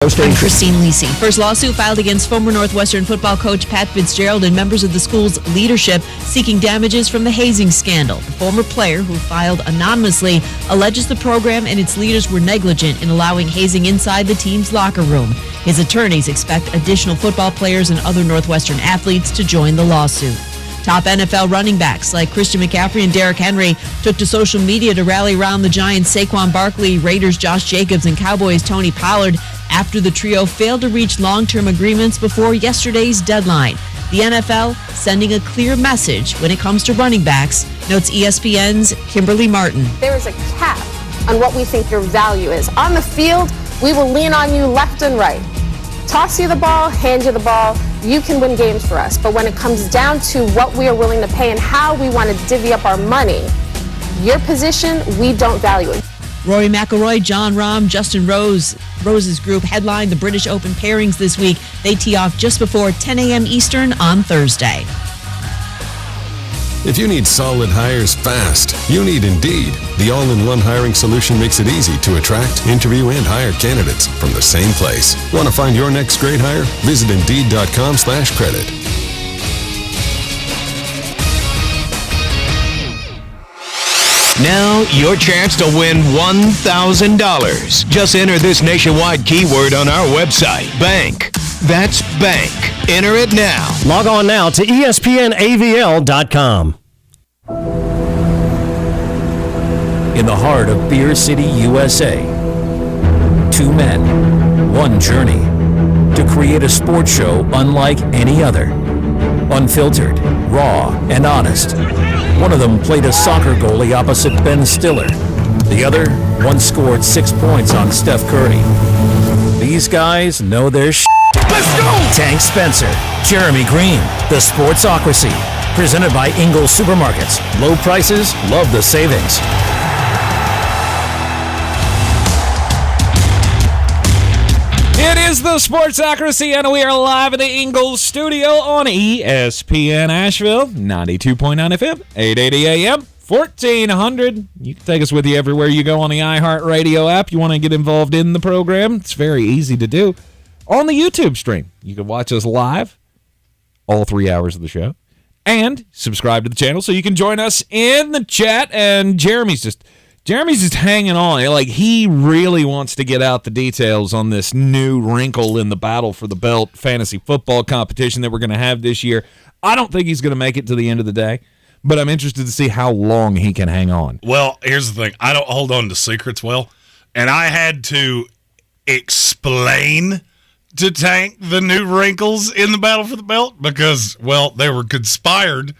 I'm Christine Lisi. First lawsuit filed against former Northwestern football coach Pat Fitzgerald and members of the school's leadership seeking damages from the hazing scandal. The former player, who filed anonymously, alleges the program and its leaders were negligent in allowing hazing inside the team's locker room. His attorneys expect additional football players and other Northwestern athletes to join the lawsuit. Top NFL running backs like Christian McCaffrey and Derrick Henry took to social media to rally around the Giants' Saquon Barkley, Raiders' Josh Jacobs, and Cowboys' Tony Pollard after the trio failed to reach long-term agreements before yesterday's deadline. The NFL sending a clear message when it comes to running backs, notes ESPN's Kimberly Martin. There is a cap on what we think your value is. On the field, we will lean on you left and right. Toss you the ball, hand you the ball, you can win games for us. But when it comes down to what we are willing to pay and how we want to divvy up our money, your position, we don't value it. Rory McIlroy, Jon Rahm, Justin Rose's group headlined the British Open pairings this week. They tee off just before 10 a.m. Eastern on Thursday. If you need solid hires fast, you need Indeed. The all-in-one hiring solution makes it easy to attract, interview, and hire candidates from the same place. Want to find your next great hire? Visit Indeed.com/credit. Now, your chance to win $1,000. Just enter this nationwide keyword on our website, bank. That's bank. Enter it now. Log on now to ESPNAVL.com. In the heart of Beer City, USA, two men, one journey to create a sports show unlike any other. Unfiltered, raw, and honest. One of them played a soccer goalie opposite Ben Stiller. The other once scored 6 points on Steph Curry. These guys know their shit. Let's go! Tank Spencer, Jeremy Green, The Sportsocracy. Presented by Ingles Supermarkets. Low prices, love the savings. It is the Sportsocracy, and we are live in the Ingles studio on ESPN Asheville, 92.9 FM, 880 AM, 1400. You can take us with you everywhere you go on the iHeartRadio app. You want to get involved in the program? It's very easy to do. On the YouTube stream, you can watch us live, all 3 hours of the show, and subscribe to the channel so you can join us in the chat. And Jeremy's just hanging on. Like, he really wants to get out the details on this new wrinkle in the Battle for the Belt fantasy football competition that we're going to have this year. I don't think he's going to make it to the end of the day, but I'm interested to see how long he can hang on. Well, here's the thing. I don't hold on to secrets well, and I had to explain to Tank the new wrinkles in the Battle for the Belt because, well, they were conspired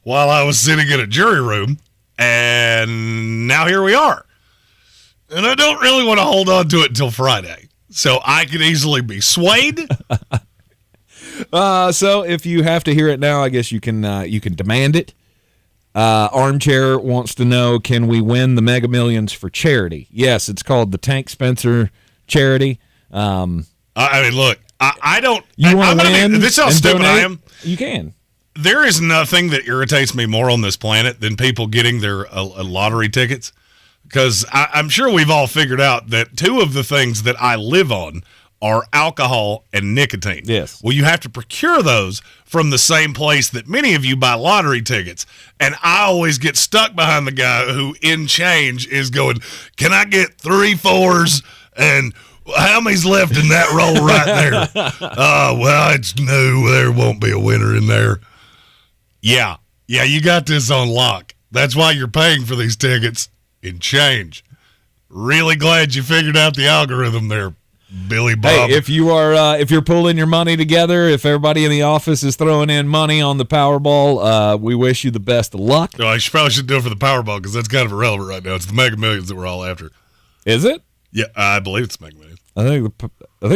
while I was sitting in a jury room. And now here we are. And I don't really want to hold on to it until Friday. So I could easily be swayed. So if you have to hear it now, I guess you can demand it. Armchair wants to know, can we win the Mega Millions for charity? Yes, it's called the Tank Spencer Charity. I mean, look, I don't. You want to win? This is how stupid I am. You can. There is nothing that irritates me more on this planet than people getting their lottery tickets, because I'm sure we've all figured out that two of the things that I live on are alcohol and nicotine. Yes. Well, you have to procure those from the same place that many of you buy lottery tickets, and I always get stuck behind the guy who, in change, is going, can I get 3 4s and how many's left in that roll right there? Well, it's new. There won't be a winner in there. Yeah, you got this on lock. That's why you're paying for these tickets in change. Really glad you figured out the algorithm there, Billy Bob. Hey, if you're pulling your money together, if everybody in the office is throwing in money on the Powerball, we wish you the best of luck. Well, I probably should do it for the Powerball because that's kind of irrelevant right now. It's the Mega Millions that we're all after. Is it? Yeah, I believe it's Mega Millions. I think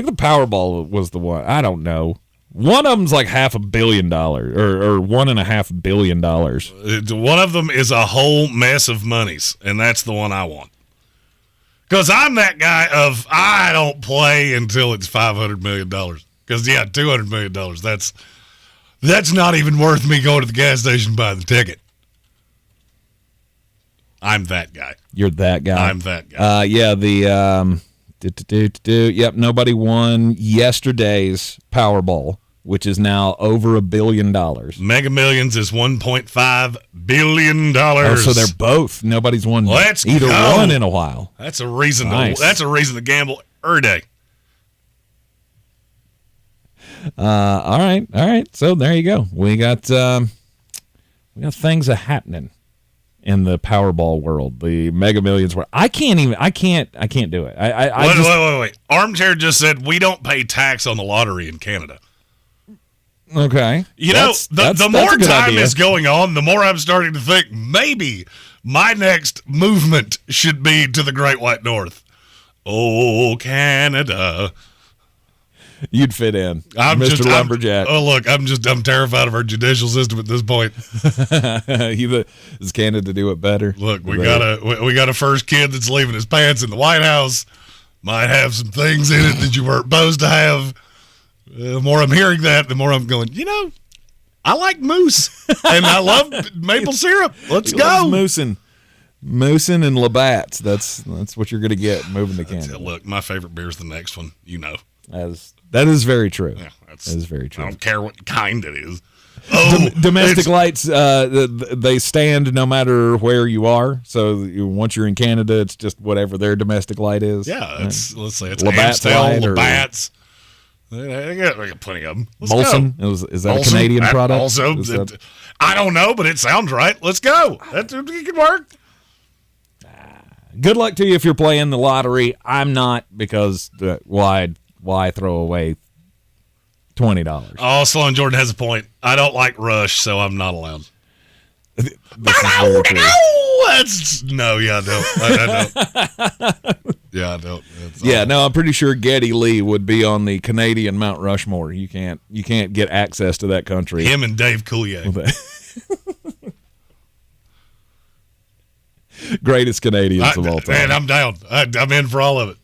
the Powerball was the one. I don't know. One of them's like $500 million or $1.5 billion. One of them is a whole mess of monies, and that's the one I want. Because I'm that guy of I don't play until it's $500 million. Because, yeah, $200 million, that's not even worth me going to the gas station and buying the ticket. I'm that guy. You're that guy. I'm that guy. Yeah, the Yep, nobody won yesterday's Powerball, which is now over $1 billion. Mega Millions is $1.5 billion. Oh, so they're both. Nobody's won either one in a while. That's a reason. Nice. That's a reason to gamble every day. All right. So there you go. We got things happening in the Powerball world, the Mega Millions world. I can't do it. Wait. Armchair just said we don't pay tax on the lottery in Canada. Okay. The more time is going on, the more I'm starting to think maybe my next movement should be to the Great White North. Oh, Canada. You'd fit in, Mr. Lumberjack. I'm terrified of our judicial system at this point. Is Canada do it better? Look, we got a first kid that's leaving his pants in the White House. Might have some things in it that you weren't supposed to have. The more I'm hearing that, the more I'm going, I like moose, and I love maple syrup. Let's go. Moosin' and Labatt's. That's what you're going to get moving to Canada. Look, my favorite beer is the next one. That is very true. Yeah, that is very true. I don't care what kind it is. Domestic lights, they stand no matter where you are. So once you're in Canada, it's just whatever their domestic light is. Yeah, let's say it's Labatt's Amstel, light Labatt's. They got plenty of them. Molson? Is that a Canadian product? Also, I don't know, but it sounds right. Let's go. That could work. Good luck to you if you're playing the lottery. I'm not, because why throw away $20? Oh, Sloan Jordan has a point. I don't like Rush, so I'm not allowed. This is very true. I don't. I'm pretty sure Geddy Lee would be on the Canadian Mount Rushmore. You can't get access to that country. Him and Dave Coulier. Greatest Canadians of all time. Man, I'm down. I'm in for all of it.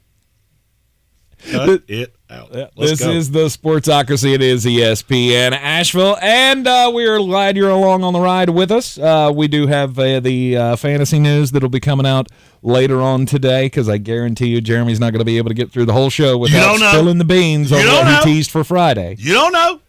Cut it out. This is the Sportsocracy. It is ESPN Asheville, and we're glad you're along on the ride with us. We do have the fantasy news that'll be coming out later on today, because I guarantee you Jeremy's not going to be able to get through the whole show without spilling the beans on what he teased for Friday. You don't know.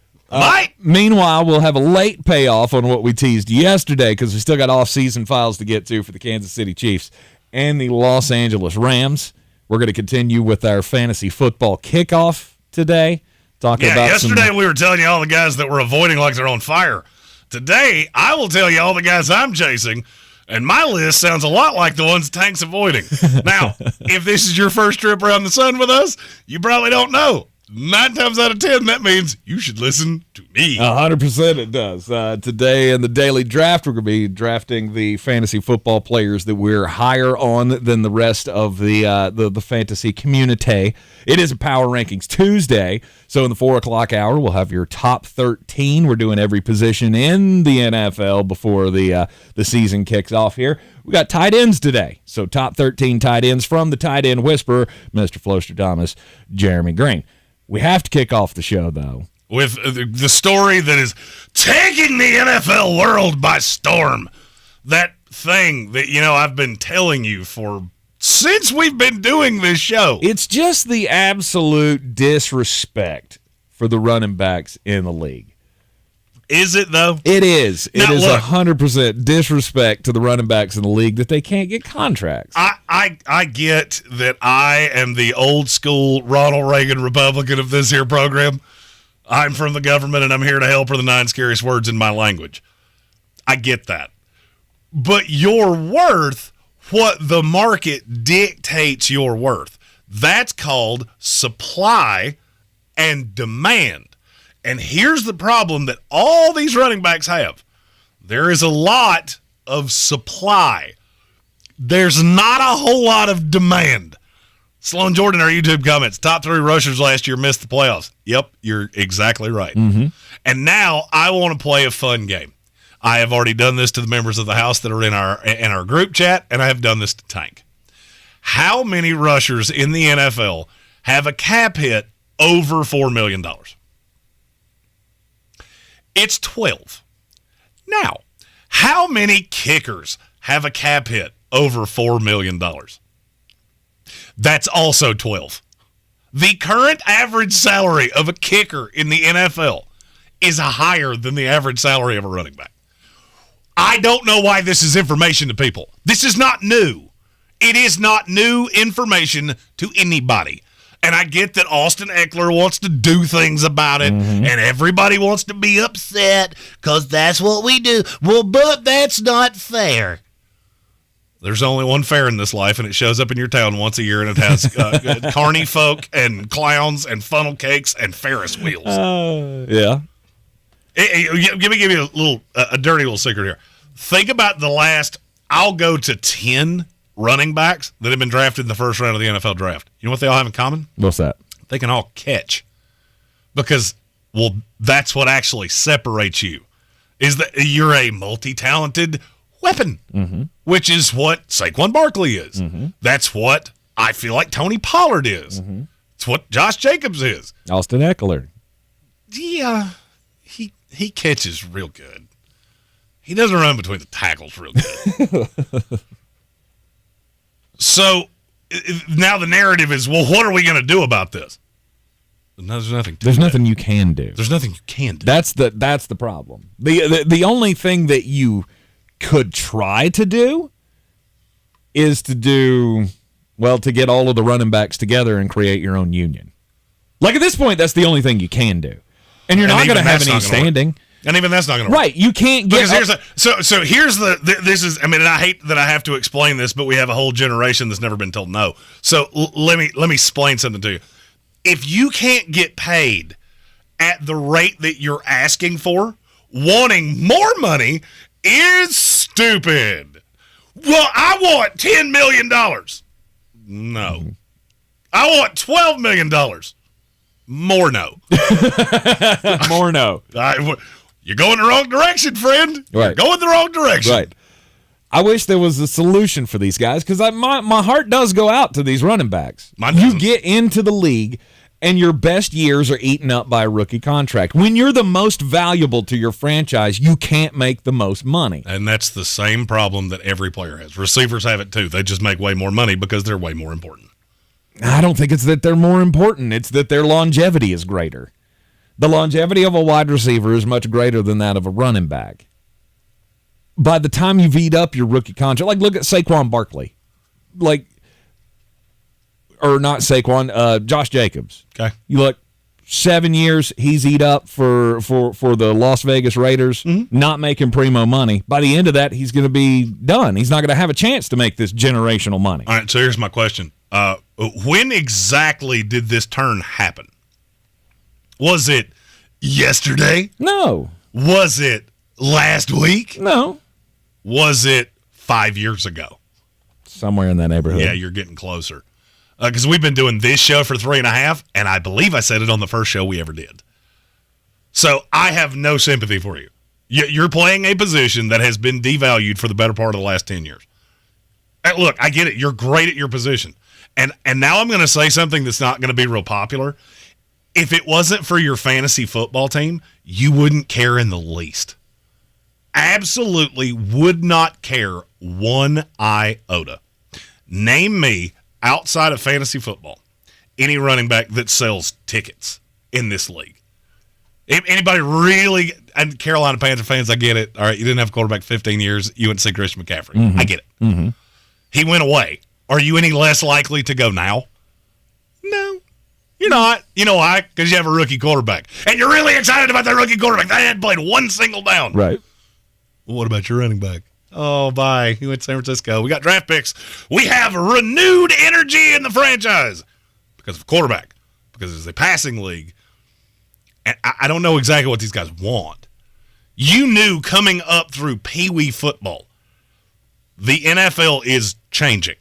Meanwhile, we'll have a late payoff on what we teased yesterday, because we still got off-season files to get to for the Kansas City Chiefs and the Los Angeles Rams. We're going to continue with our fantasy football kickoff today. Yesterday we were telling you all the guys that we're avoiding like they're on fire. Today, I will tell you all the guys I'm chasing, and my list sounds a lot like the ones Tank's avoiding. Now, if this is your first trip around the sun with us, you probably don't know. 9 times out of 10, that means you should listen to me. 100% it does. Today in the daily draft, we're going to be drafting the fantasy football players that we're higher on than the rest of the fantasy community. It is a Power Rankings Tuesday, so in the 4 o'clock hour, we'll have your top 13. We're doing every position in the NFL before the season kicks off here. We got tight ends today, so top 13 tight ends from the Tight End Whisperer, Mr. Flosterdamus, Jeremy Green. We have to kick off the show, though, with the story that is taking the NFL world by storm. That thing that, I've been telling you since we've been doing this show. It's just the absolute disrespect for the running backs in the league. Is it, though? It is. Now, it is 100% disrespect to the running backs in the league that they can't get contracts. I get that I am the old school Ronald Reagan Republican of this here program. I'm from the government, and I'm here to help, are the 9 scariest words in my language. I get that. But your worth, what the market dictates your worth, that's called supply and demand. And here's the problem that all these running backs have. There is a lot of supply. There's not a whole lot of demand. Sloan Jordan, our YouTube comments, top 3 rushers last year missed the playoffs. Yep, you're exactly right. Mm-hmm. And now I want to play a fun game. I have already done this to the members of the house that are in our group chat, and I have done this to Tank. How many rushers in the NFL have a cap hit over $4 million? It's 12. Now, how many kickers have a cap hit over $4 million? That's also 12. The current average salary of a kicker in the NFL is higher than the average salary of a running back. I don't know why this is information to people. This is not new. It is not new information to anybody. And I get that Austin Eckler wants to do things about it, and everybody wants to be upset because that's what we do. Well, but that's not fair. There's only one fair in this life, and it shows up in your town once a year, and it has carny folk and clowns and funnel cakes and Ferris wheels. Yeah. Give me a dirty little secret here. Think about the last, I'll go to 10 running backs that have been drafted in the first round of the NFL draft. You know what they all have in common? What's that? They can all catch. Because, well, that's what actually separates you, is that you're a multi-talented weapon, which is what Saquon Barkley is. That's what I feel like Tony Pollard is. It's what Josh Jacobs is. Austin Eckler. Yeah, he catches real good. He doesn't run between the tackles real good. So now the narrative is, well, what are we going to do about this? No, there's nothing. There's nothing you can do. There's nothing you can do. That's the problem. The only thing that you could try to do is to get all of the running backs together and create your own union. Like at this point, that's the only thing you can do, and you're not going to have any standing. And even that's not going to work. Right, you can't get... And I hate that I have to explain this, but we have a whole generation that's never been told no. So let me explain something to you. If you can't get paid at the rate that you're asking for, wanting more money is stupid. Well, I want $10 million. No. I want $12 million. More no. More no. You're going the wrong direction, friend. Right. You're going the wrong direction. Right. I wish there was a solution for these guys because my heart does go out to these running backs. You get into the league and your best years are eaten up by a rookie contract. When you're the most valuable to your franchise, you can't make the most money. And that's the same problem that every player has. Receivers have it too. They just make way more money because they're way more important. I don't think it's that they're more important. It's that their longevity is greater. The longevity of a wide receiver is much greater than that of a running back. By the time you've eat up your rookie contract, like look at Saquon Barkley. Josh Jacobs. Okay. You look, 7 years, he's eat up for the Las Vegas Raiders, not making primo money. By the end of that, he's going to be done. He's not going to have a chance to make this generational money. All right, so here's my question. When exactly did this turn happen? Was it yesterday? No. Was it last week? No. Was it 5 years ago? Somewhere in that neighborhood. Yeah, you're getting closer. Because we've been doing this show for 3.5, and I believe I said it on the first show we ever did. So I have no sympathy for you. You're playing a position that has been devalued for the better part of the last 10 years. Look, I get it. You're great at your position. And now I'm going to say something that's not going to be real popular. If it wasn't for your fantasy football team, you wouldn't care in the least. Absolutely would not care one iota. Name me, outside of fantasy football, any running back that sells tickets in this league. Anybody really, and Carolina Panther fans, I get it. All right, you didn't have a quarterback 15 years. You went to see Christian McCaffrey. I get it. He went away. Are you any less likely to go now? No. You're not. You know why? Because you have a rookie quarterback. And you're really excited about that rookie quarterback. They hadn't played one single down. Right. Well, what about your running back? Oh, bye. He went to San Francisco. We got draft picks. We have renewed energy in the franchise because of quarterback, because it's a passing league. And I don't know exactly what these guys want. You knew coming up through Pee Wee football, the NFL is changing.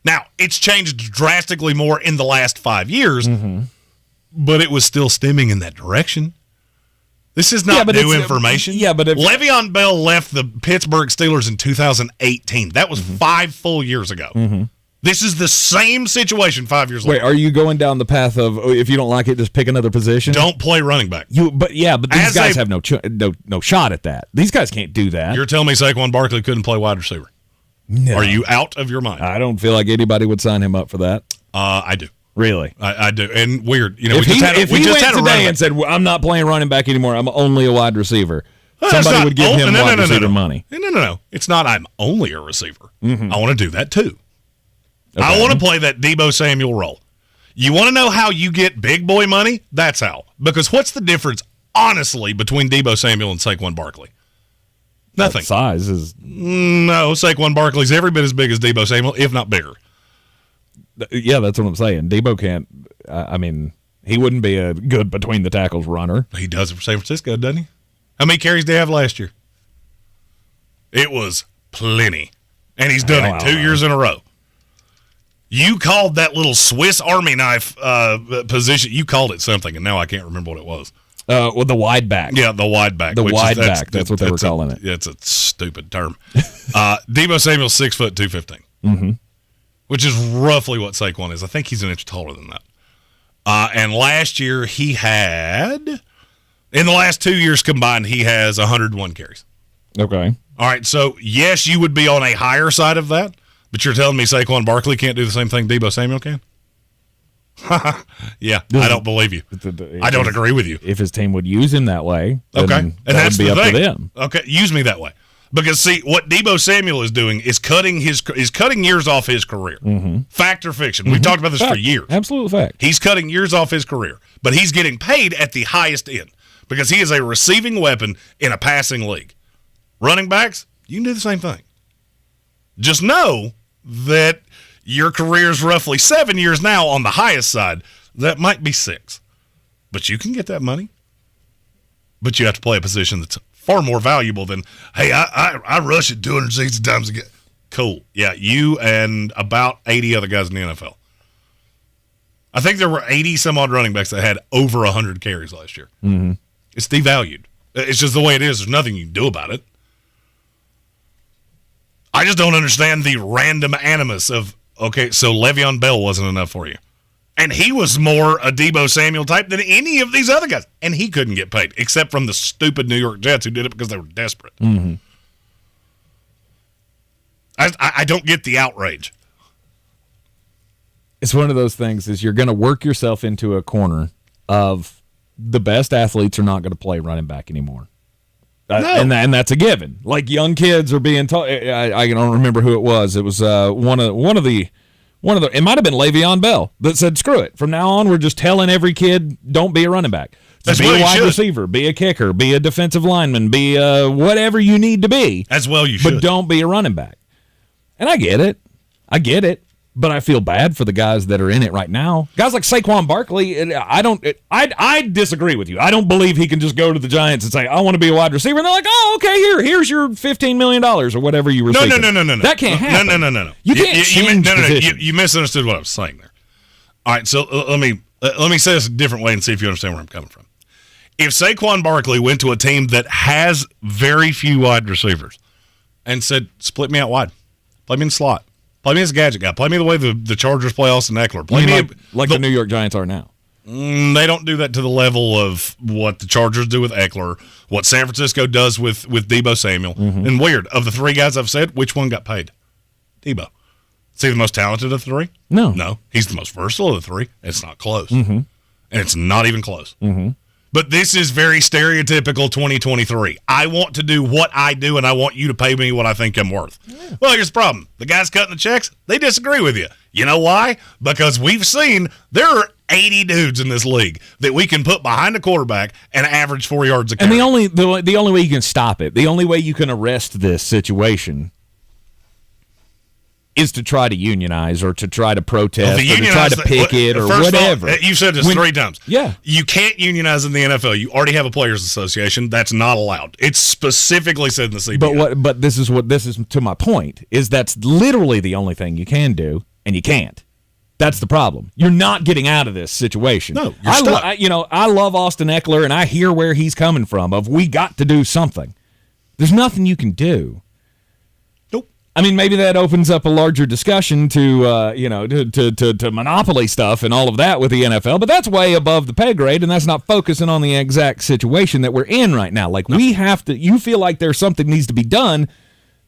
Now, it's changed drastically more in the last 5 years, but it was still stemming in that direction. This is not new information. But if Le'Veon Bell left the Pittsburgh Steelers in 2018. That was 5 full years ago. This is the same situation 5 years later. Wait, are you going down the path of if you don't like it, just pick another position? Don't play running back. But these guys have no shot at that. These guys can't do that. You're telling me Saquon Barkley couldn't play wide receiver? No. Are you out of your mind? I don't feel like anybody would sign him up for that. I do. Really? I do. And weird. You know, If he went today and said, I'm not playing running back anymore, I'm only a wide receiver, somebody would give him wide receiver money. No. It's not I'm only a receiver. Mm-hmm. I want to do that too. Okay. I want to play that Deebo Samuel role. You want to know how you get big boy money? That's how. Because what's the difference, honestly, between Deebo Samuel and Saquon Barkley? Nothing. That size is... No, Saquon Barkley's every bit as big as Deebo Samuel, if not bigger. Yeah, that's what I'm saying. Deebo can't... he wouldn't be a good between the tackles runner. He does it for San Francisco, doesn't he? How many carries did he have last year? It was plenty. And he's done it 2 years in a row. You called that little Swiss Army knife position. You called it something, and now I can't remember what it was. Well, the wide back. Yeah, the wide back. That's what they were calling it. It's a stupid term. Deebo Samuel's 6 foot 215, which is roughly what Saquon is. I think he's an inch taller than that. And last year he had, in the last 2 years combined, he has 101 carries. Okay. All right, so yes, you would be on a higher side of that, but you're telling me Saquon Barkley can't do the same thing Deebo Samuel can? Yeah, I don't believe you. I don't agree with you. If his team would use him that way, okay, and that's would be the up thing. to them. Okay, use me that way. Because see, what Deebo Samuel is doing is cutting years off his career. Fact or fiction? We've talked about this for years. Absolute fact. He's cutting years off his career, but he's getting paid at the highest end because he is a receiving weapon in a passing league. Running backs, you can do the same thing. Just know that your career is roughly 7 years now on the highest side. That might be 6. But you can get that money. But you have to play a position that's far more valuable than, hey, I rush it 260 times a game. Cool. Yeah, you and about 80 other guys in the NFL. I think there were 80-some-odd running backs that had over 100 carries last year. It's devalued. It's just the way it is. There's nothing you can do about it. I just don't understand the random animus of, okay, so Le'Veon Bell wasn't enough for you. And he was more a Deebo Samuel type than any of these other guys. And he couldn't get paid, except from the stupid New York Jets who did it because they were desperate. I don't get the outrage. It's one of those things is you're going to work yourself into a corner of the best athletes are not going to play running back anymore. No. And that's a given. Like young kids are being taught. I don't remember who it was. It was one of the. It might have been Le'Veon Bell that said, "Screw it. From now on, we're just telling every kid, don't be a running back. Be a wide receiver, be a kicker, be a defensive lineman, be whatever you need to be. As well, you should. But don't be a running back." And I get it. But I feel bad for the guys that are in it right now. Guys like Saquon Barkley, I disagree with you. I don't believe he can just go to the Giants and say, I want to be a wide receiver. And they're like, oh, okay, here's your $15 million or whatever you were seeking. No. That can't happen. No. You can't change positions. You misunderstood what I was saying there. All right, so let me say this a different way and see if you understand where I'm coming from. If Saquon Barkley went to a team that has very few wide receivers and said, split me out wide, play me in the slot, play me as a gadget guy. Play me the way the Chargers play Austin Eckler. Play me like the New York Giants are now. They don't do that to the level of what the Chargers do with Eckler, what San Francisco does with Deebo Samuel. And weird, of the three guys I've said, which one got paid? Deebo. Is he the most talented of the three? No. He's the most versatile of the three. It's not close. And it's not even close. But this is very stereotypical 2023. I want to do what I do, and I want you to pay me what I think I'm worth. Yeah. Well, here's the problem. The guys cutting the checks, they disagree with you. You know why? Because we've seen there are 80 dudes in this league that we can put behind a quarterback and average 4 yards a carry. And the only way you can stop it, the only way you can arrest this situation is to try to unionize or to try to protest or to try to picket or whatever. You said this 3 times. Yeah. You can't unionize in the NFL. You already have a players' association. That's not allowed. It's specifically said in the CBA. But this is to my point, is that's literally the only thing you can do, and you can't. That's the problem. You're not getting out of this situation. No, you're stuck. I love Austin Eckler, and I hear where he's coming from of we got to do something. There's nothing you can do. I mean, maybe that opens up a larger discussion to monopoly stuff and all of that with the NFL, but that's way above the pay grade, and that's not focusing on the exact situation that we're in right now. Like, we have to – you feel like there's something needs to be done.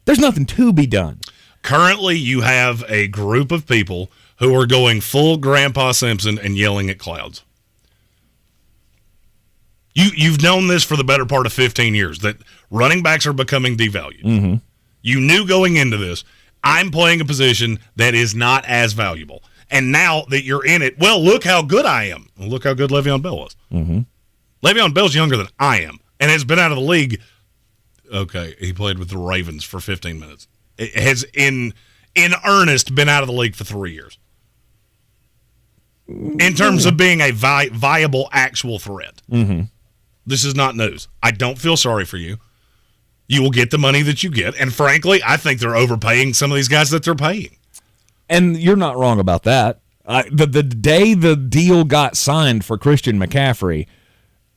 There's nothing to be done. Currently, you have a group of people who are going full Grandpa Simpson and yelling at clouds. You've known this for the better part of 15 years, that running backs are becoming devalued. Mm-hmm. You knew going into this, I'm playing a position that is not as valuable. And now that you're in it, well, look how good I am. Well, look how good Le'Veon Bell was. Mm-hmm. Le'Veon Bell's younger than I am and has been out of the league. Okay, he played with the Ravens for 15 minutes. It has, in earnest, been out of the league for 3 years. In terms of being a viable, actual threat. Mm-hmm. This is not news. I don't feel sorry for you. You will get the money that you get. And frankly, I think they're overpaying some of these guys that they're paying. And you're not wrong about that. The day the deal got signed for Christian McCaffrey,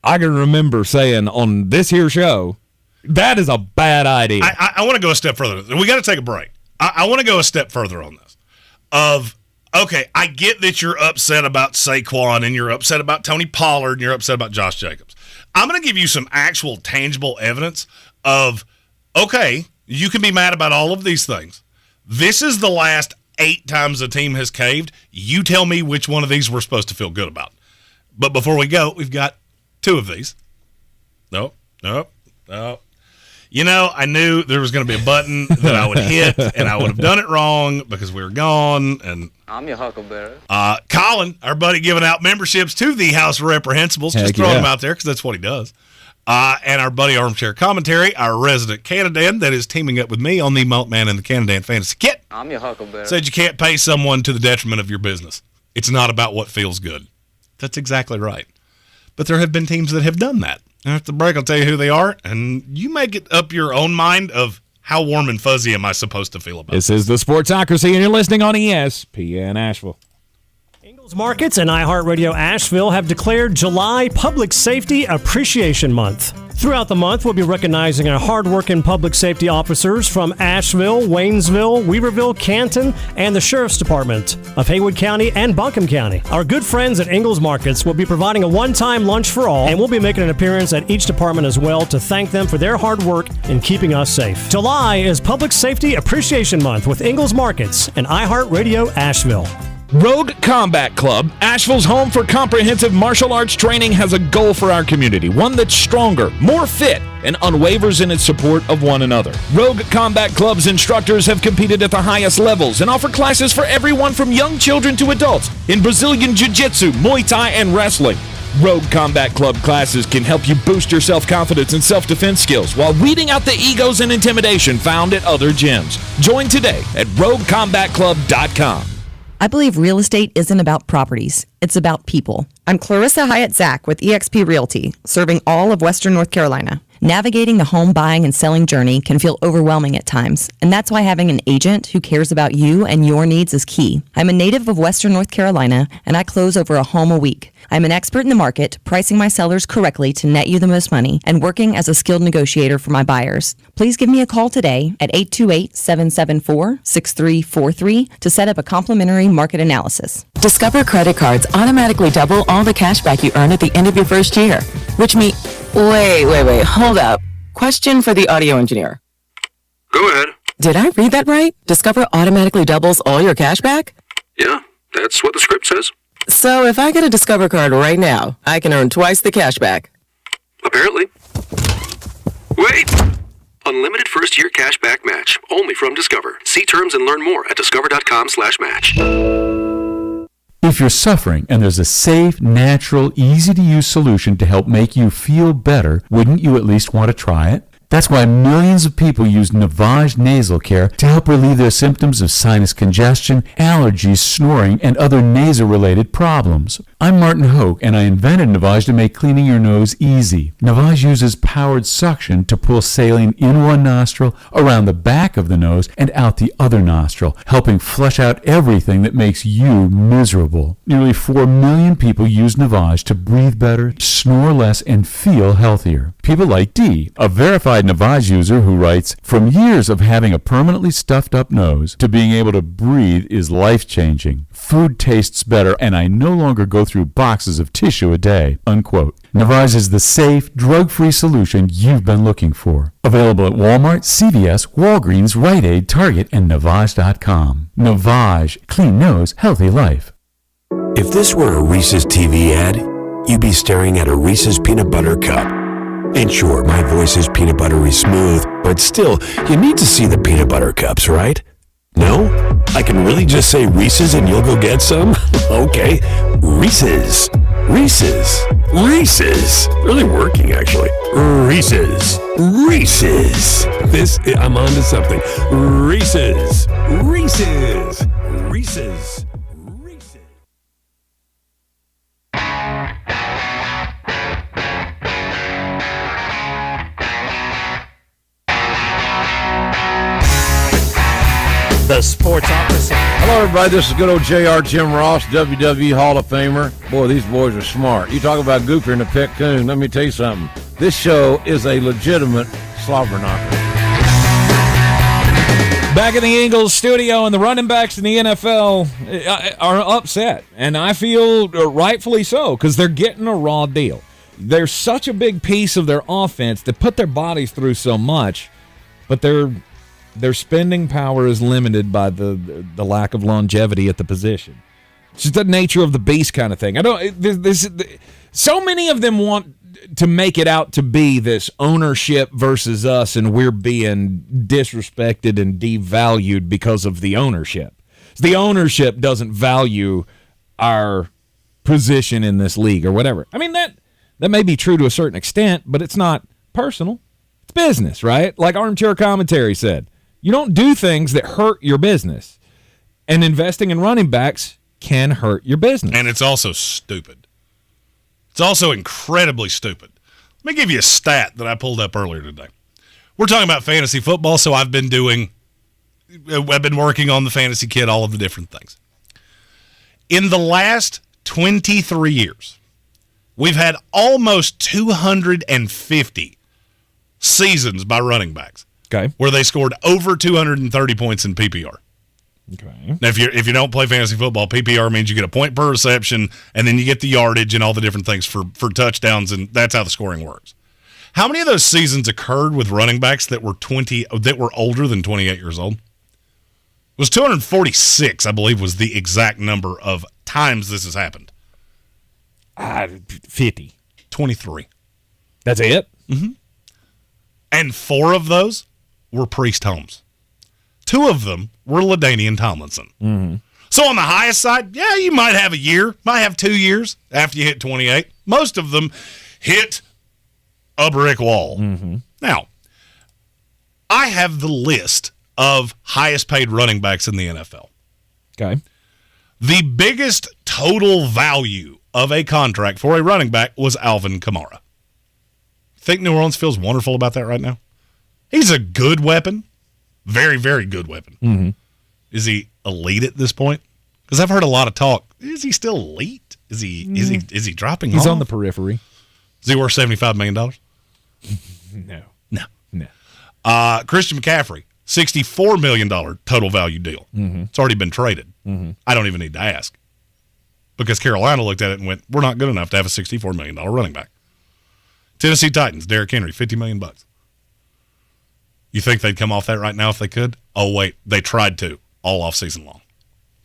I can remember saying on this here show, that is a bad idea. I want to go a step further. We got to take a break. I want to go a step further on this. Okay, I get that you're upset about Saquon and you're upset about Tony Pollard and you're upset about Josh Jacobs. I'm going to give you some actual tangible evidence of, okay, you can be mad about all of these things. This is the last 8 times a team has caved. You tell me which one of these we're supposed to feel good about. But before we go, we've got 2 of these. Nope. You know, I knew there was going to be a button that I would hit, and I would have done it wrong because we were gone. And I'm your huckleberry. Colin, our buddy, giving out memberships to the House of Reprehensibles. Just throwing them out there because that's what he does. And our buddy Armchair Commentary, our resident Canadan that is teaming up with me on the Milkman and the Canadan Fantasy Kit. I'm your huckleberry. Said you can't pay someone to the detriment of your business. It's not about what feels good. That's exactly right. But there have been teams that have done that. After the break, I'll tell you who they are, and you make it up your own mind of how warm and fuzzy am I supposed to feel about this. Is the Sportsocracy, and you're listening on ESPN Asheville. Ingles Markets and iHeartRadio Asheville have declared July Public Safety Appreciation Month. Throughout the month, we'll be recognizing our hard-working public safety officers from Asheville, Waynesville, Weaverville, Canton, and the Sheriff's Department of Haywood County and Buncombe County. Our good friends at Ingles Markets will be providing a one-time lunch for all, and we'll be making an appearance at each department as well to thank them for their hard work in keeping us safe. July is Public Safety Appreciation Month with Ingles Markets and iHeartRadio Asheville. Rogue Combat Club, Asheville's home for comprehensive martial arts training, has a goal for our community, one that's stronger, more fit, and unwavers in its support of one another. Rogue Combat Club's instructors have competed at the highest levels and offer classes for everyone from young children to adults in Brazilian Jiu-Jitsu, Muay Thai, and wrestling. Rogue Combat Club classes can help you boost your self-confidence and self-defense skills while weeding out the egos and intimidation found at other gyms. Join today at roguecombatclub.com. I believe real estate isn't about properties. It's about people. I'm Clarissa Hyatt-Zach with eXp Realty, serving all of Western North Carolina. Navigating the home buying and selling journey can feel overwhelming at times, and that's why having an agent who cares about you and your needs is key. I'm a native of Western North Carolina, and I close over a home a week. I'm an expert in the market, pricing my sellers correctly to net you the most money, and working as a skilled negotiator for my buyers. Please give me a call today at 828-774-6343 to set up a complimentary market analysis. Discover credit cards automatically double all the cash back you earn at the end of your first year, which means... Wait, hold up. Question for the audio engineer. Go ahead. Did I read that right? Discover automatically doubles all your cash back? Yeah, that's what the script says. So if I get a Discover card right now, I can earn twice the cash back. Apparently. Wait! Unlimited first-year cash back match, only from Discover. See terms and learn more at discover.com/match. If you're suffering and there's a safe, natural, easy-to-use solution to help make you feel better, wouldn't you at least want to try it? That's why millions of people use Navage Nasal Care to help relieve their symptoms of sinus congestion, allergies, snoring, and other nasal-related problems. I'm Martin Hoke, and I invented Navage to make cleaning your nose easy. Navage uses powered suction to pull saline in one nostril, around the back of the nose, and out the other nostril, helping flush out everything that makes you miserable. Nearly 4 million people use Navage to breathe better, snore less, and feel healthier. People like Dee, a verified certified Navage user who writes, from years of having a permanently stuffed up nose to being able to breathe is life-changing. Food tastes better, and I no longer go through boxes of tissue a day, unquote. Navage is the safe, drug-free solution you've been looking for. Available at Walmart, CVS, Walgreens, Rite Aid, Target, and Navage.com. Navage. Clean nose, healthy life. If this were a Reese's TV ad, you'd be staring at a Reese's peanut butter cup. And sure, my voice is peanut buttery smooth, but still, you need to see the peanut butter cups, right? No? I can really just say Reese's and you'll go get some? Okay. Reese's. Reese's. Reese's. Really working, actually. Reese's. Reese's. I'm on to something. Reese's. Reese's. Reese's. The Sportsocracy. Hello, everybody. This is good old JR Jim Ross, WWE Hall of Famer. Boy, these boys are smart. You talk about Gooper and the Piccoon. Let me tell you something. This show is a legitimate slobber knocker. Back in the Eagles studio, and the running backs in the NFL are upset, and I feel rightfully so, because they're getting a raw deal. They're such a big piece of their offense. They put their bodies through so much, but their spending power is limited by the lack of longevity at the position. It's just the nature of the beast kind of thing. So many of them want to make it out to be this ownership versus us, and we're being disrespected and devalued because of the ownership. The ownership doesn't value our position in this league or whatever. I mean, that may be true to a certain extent, but it's not personal. It's business, right? Like Armchair Commentary said. You don't do things that hurt your business. And investing in running backs can hurt your business. And it's also stupid. It's also incredibly stupid. Let me give you a stat that I pulled up earlier today. We're talking about fantasy football, so I've been working on the fantasy kit, all of the different things. In the last 23 years, we've had almost 250 seasons by running backs. Okay. Where they scored over 230 points in PPR. Okay. Now, if you don't play fantasy football, PPR means you get a point per reception, and then you get the yardage and all the different things for touchdowns, and that's how the scoring works. How many of those seasons occurred with running backs that were older than 28 years old? It was 246, I believe, was the exact number of times this has happened. 50. 23. That's it? Mm-hmm. And 4 of those were Priest Holmes. 2 of them were LaDainian Tomlinson. Mm-hmm. So on the highest side, yeah, you might have a year, might have 2 years after you hit 28. Most of them hit a brick wall. Mm-hmm. Now, I have the list of highest paid running backs in the NFL. Okay. The biggest total value of a contract for a running back was Alvin Kamara. Think New Orleans feels wonderful about that right now? He's a good weapon. Very, very good weapon. Mm-hmm. Is he elite at this point? Because I've heard a lot of talk. Is he still elite? Is he dropping off? He's on the periphery. Is he worth $75 million? No. Christian McCaffrey, $64 million total value deal. Mm-hmm. It's already been traded. Mm-hmm. I don't even need to ask. Because Carolina looked at it and went, we're not good enough to have a $64 million running back. Tennessee Titans, Derrick Henry, $50 million. You think they'd come off that right now if they could? Oh, wait, they tried to all offseason long.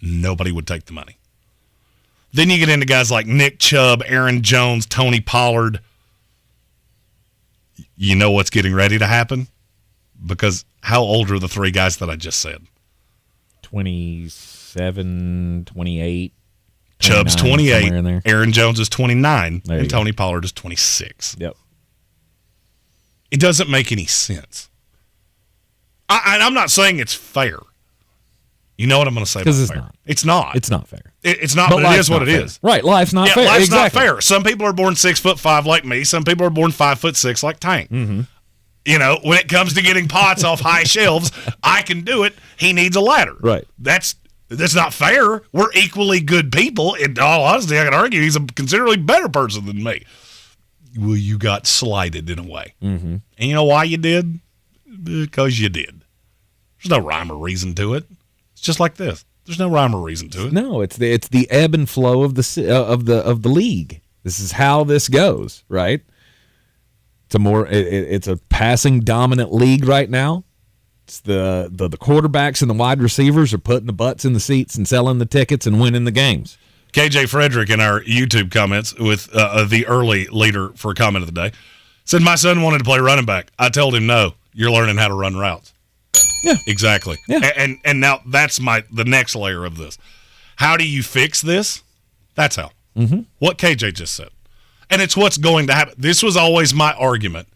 Nobody would take the money. Then you get into guys like Nick Chubb, Aaron Jones, Tony Pollard. You know what's getting ready to happen? Because how old are the 3 guys that I just said? 27, 28. Chubb's 28, in there. Aaron Jones is 29, and Tony Pollard is 26. Yep. It doesn't make any sense. I'm not saying it's fair. You know what I'm going to say? Because it's not. It's not. It's not fair. It's not, but it is what it is. Right, life's not fair. Life's exactly. not fair. Some people are born 6'5" like me. Some people are born 5'6" like Tank. Mm-hmm. You know, when it comes to getting pots off high shelves, I can do it. He needs a ladder. Right. That's not fair. We're equally good people. In all honesty, I can argue he's a considerably better person than me. you got slighted in a way. Mm-hmm. And you know why you did? Because you did. There's no rhyme or reason to it. It's just like this. There's no rhyme or reason to it. No, it's the ebb and flow of the league. This is how this goes, right? It's a passing dominant league right now. It's the quarterbacks and the wide receivers are putting the butts in the seats and selling the tickets and winning the games. KJ Frederick in our YouTube comments with the early leader for a comment of the day said, my son wanted to play running back. I told him, no, you're learning how to run routes. Yeah. Exactly. Yeah. And now that's the next layer of this. How do you fix this? That's how. Mm-hmm. What KJ just said. And it's what's going to happen. This was always my argument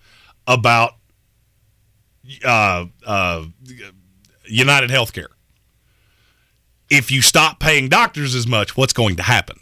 about United Healthcare. If you stop paying doctors as much, what's going to happen?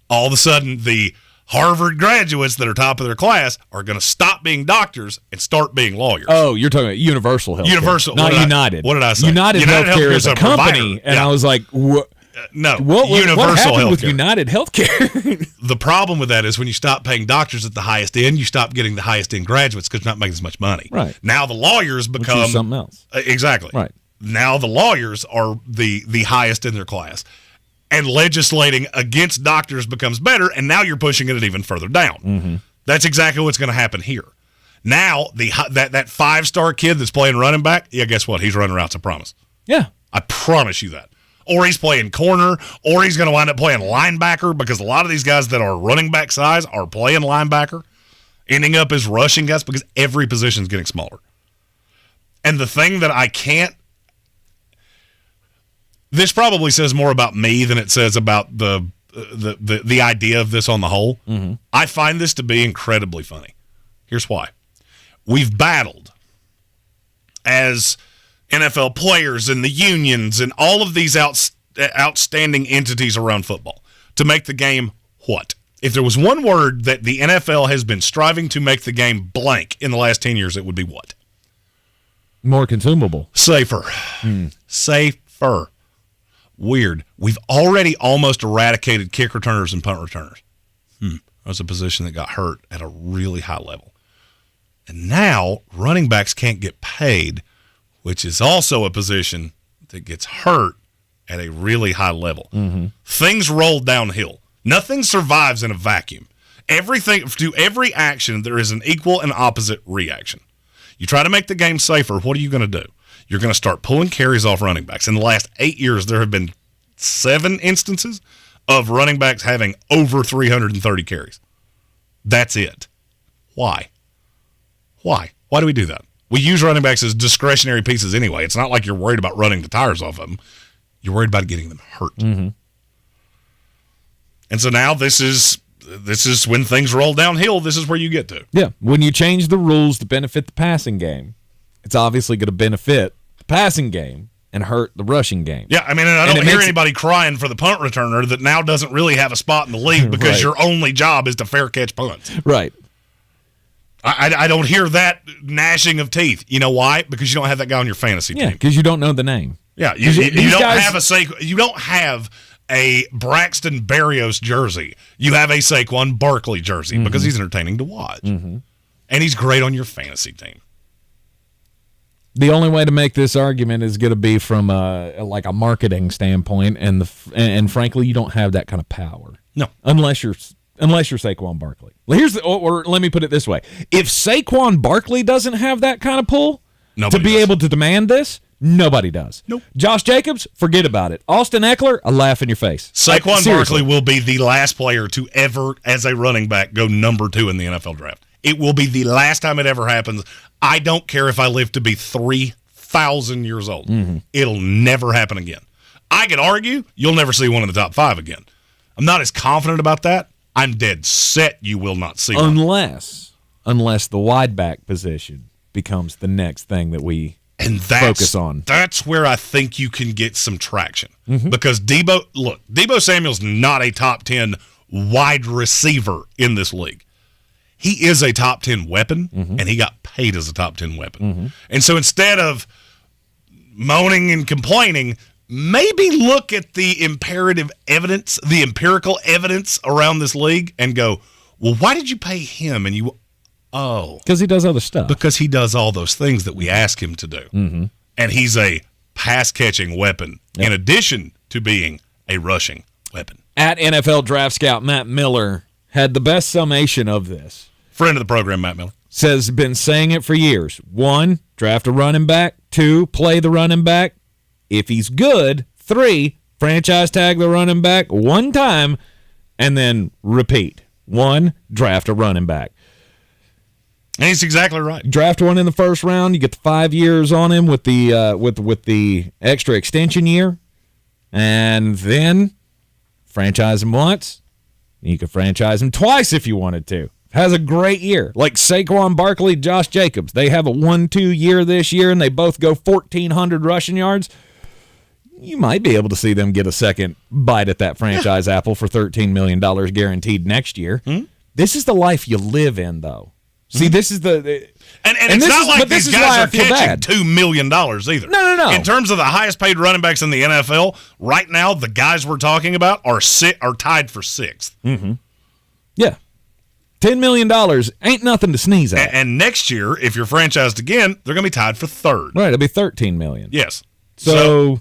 All of a sudden, the Harvard graduates that are top of their class are going to stop being doctors and start being lawyers. Oh, you're talking about Universal Healthcare. Universal. Not United. What did I say? United Healthcare is a company, provider. and Yeah. I was like, what? No, What Universal happened with Healthcare. United Healthcare? The problem with that is when you stop paying doctors at the highest end, you stop getting the highest end graduates because you're not making as much money. Right. Now the lawyers Which become is something else. Exactly. Right. Now the lawyers are the highest in their class. And legislating against doctors becomes better, and now you're pushing it even further down. Mm-hmm. That's exactly what's going to happen here. Now, that five-star kid that's playing running back, yeah, guess what? He's running routes, I promise. Yeah. I promise you that. Or he's playing corner, or he's going to wind up playing linebacker, because a lot of these guys that are running back size are playing linebacker, ending up as rushing guys, because every position is getting smaller. And the thing that I can't, this probably says more about me than it says about the idea of this on the whole. Mm-hmm. I find this to be incredibly funny. Here's why. We've battled as NFL players and the unions and all of these outstanding entities around football to make the game what? If there was one word that the NFL has been striving to make the game blank in the last 10 years, it would be what? More consumable. Safer. Safer. Weird. We've already almost eradicated kick returners and punt returners. That was a position that got hurt at a really high level. And now running backs can't get paid, which is also a position that gets hurt at a really high level. Mm-hmm. Things roll downhill. Nothing survives in a vacuum. To every action, there is an equal and opposite reaction. You try to make the game safer, what are you going to do? You're going to start pulling carries off running backs. In the last 8 years, there have been 7 instances of running backs having over 330 carries. That's it. Why? Why do we do that? We use running backs as discretionary pieces anyway. It's not like you're worried about running the tires off of them. You're worried about getting them hurt. Mm-hmm. And so now this is when things roll downhill. This is where you get to. Yeah. When you change the rules to benefit the passing game, it's obviously going to benefit the passing game and hurt the rushing game. Yeah, I mean, I don't hear anybody crying for the punt returner that now doesn't really have a spot in the league because Right. your only job is to fair catch punts. Right. I don't hear that gnashing of teeth. You know why? Because you don't have that guy on your fantasy Yeah, team. because you don't know the name. Yeah, you don't have a Braxton Berrios jersey. You have a Saquon Barkley jersey because he's entertaining to watch. Mm-hmm. And he's great on your fantasy team. The only way to make this argument is going to be from like a marketing standpoint, and frankly, you don't have that kind of power. No, unless you're Saquon Barkley. Or let me put it this way: if Saquon Barkley doesn't have that kind of pull to be able to demand this, nobody does. Nope. Josh Jacobs, forget about it. Austin Eckler, a laugh in your face. Saquon Seriously. Barkley will be the last player to ever, as a running back, go number 2 in the NFL draft. It will be the last time it ever happens. I don't care if I live to be 3,000 years old. Mm-hmm. It'll never happen again. I could argue you'll never see one in the top 5 again. I'm not as confident about that. I'm dead set you will not see one. Unless the wide back position becomes the next thing that we focus on. That's where I think you can get some traction. Mm-hmm. Because Deebo Samuel's not a top 10 wide receiver in this league. He is a top 10 weapon, and he got paid as a top 10 weapon. Mm-hmm. And so instead of moaning and complaining, maybe look at the empirical evidence around this league and go, well, why did you pay him and you Oh. Because he does other stuff. Because he does all those things that we ask him to do. Mm-hmm. And he's a pass-catching weapon in addition to being a rushing weapon. At NFL Draft Scout Matt Miller had the best summation of this. Friend of the program, Matt Miller. Says, been saying it for years. 1, draft a running back. 2, play the running back. If he's good, 3, franchise tag the running back one time, and then repeat. 1, draft a running back. And he's exactly right. Draft one in the first round. You get the 5 years on him with the with the extra extension year, and then franchise him once. You could franchise him twice if you wanted to. Has a great year, like Saquon Barkley, Josh Jacobs. They have a 1-2 year this year, and they both go 1,400 rushing yards. You might be able to see them get a second bite at that franchise apple for $13 million guaranteed next year. Mm-hmm. This is the life you live in, though. See, this is the and it's not like these guys are catching $2 million either. No. In terms of the highest paid running backs in the NFL, right now the guys we're talking about are tied for 6th. Mm-hmm. Yeah, $10 million ain't nothing to sneeze at. And next year, if you're franchised again, they're going to be tied for 3rd. Right, it'll be $13 million. Yes. So,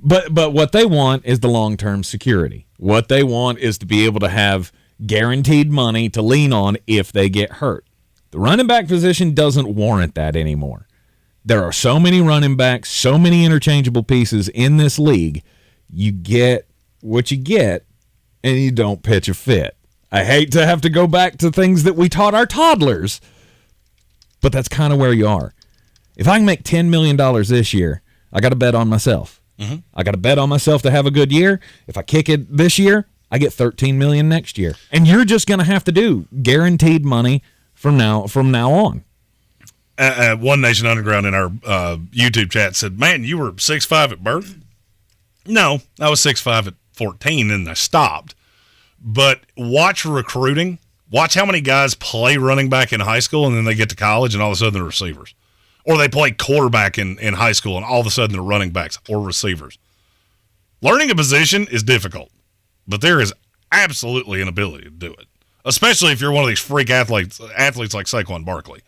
but what they want is the long-term security. What they want is to be able to have guaranteed money to lean on if they get hurt. The running back position doesn't warrant that anymore. There are so many running backs, so many interchangeable pieces in this league. You get what you get, and you don't pitch a fit. I hate to have to go back to things that we taught our toddlers, but that's kind of where you are. If I can make $10 million this year, I got to bet on myself. Mm-hmm. I got to bet on myself to have a good year. If I kick it this year, I get $13 million next year. And you're just going to have to do guaranteed money from now on. One Nation Underground in our YouTube chat said, man, you were 6'5" at birth? No, I was 6'5" at 14 and I stopped. But watch recruiting. Watch how many guys play running back in high school and then they get to college and all of a sudden they're receivers. Or they play quarterback in high school and all of a sudden they're running backs or receivers. Learning a position is difficult, but there is absolutely an ability to do it, especially if you're one of these freak athletes like Saquon Barkley.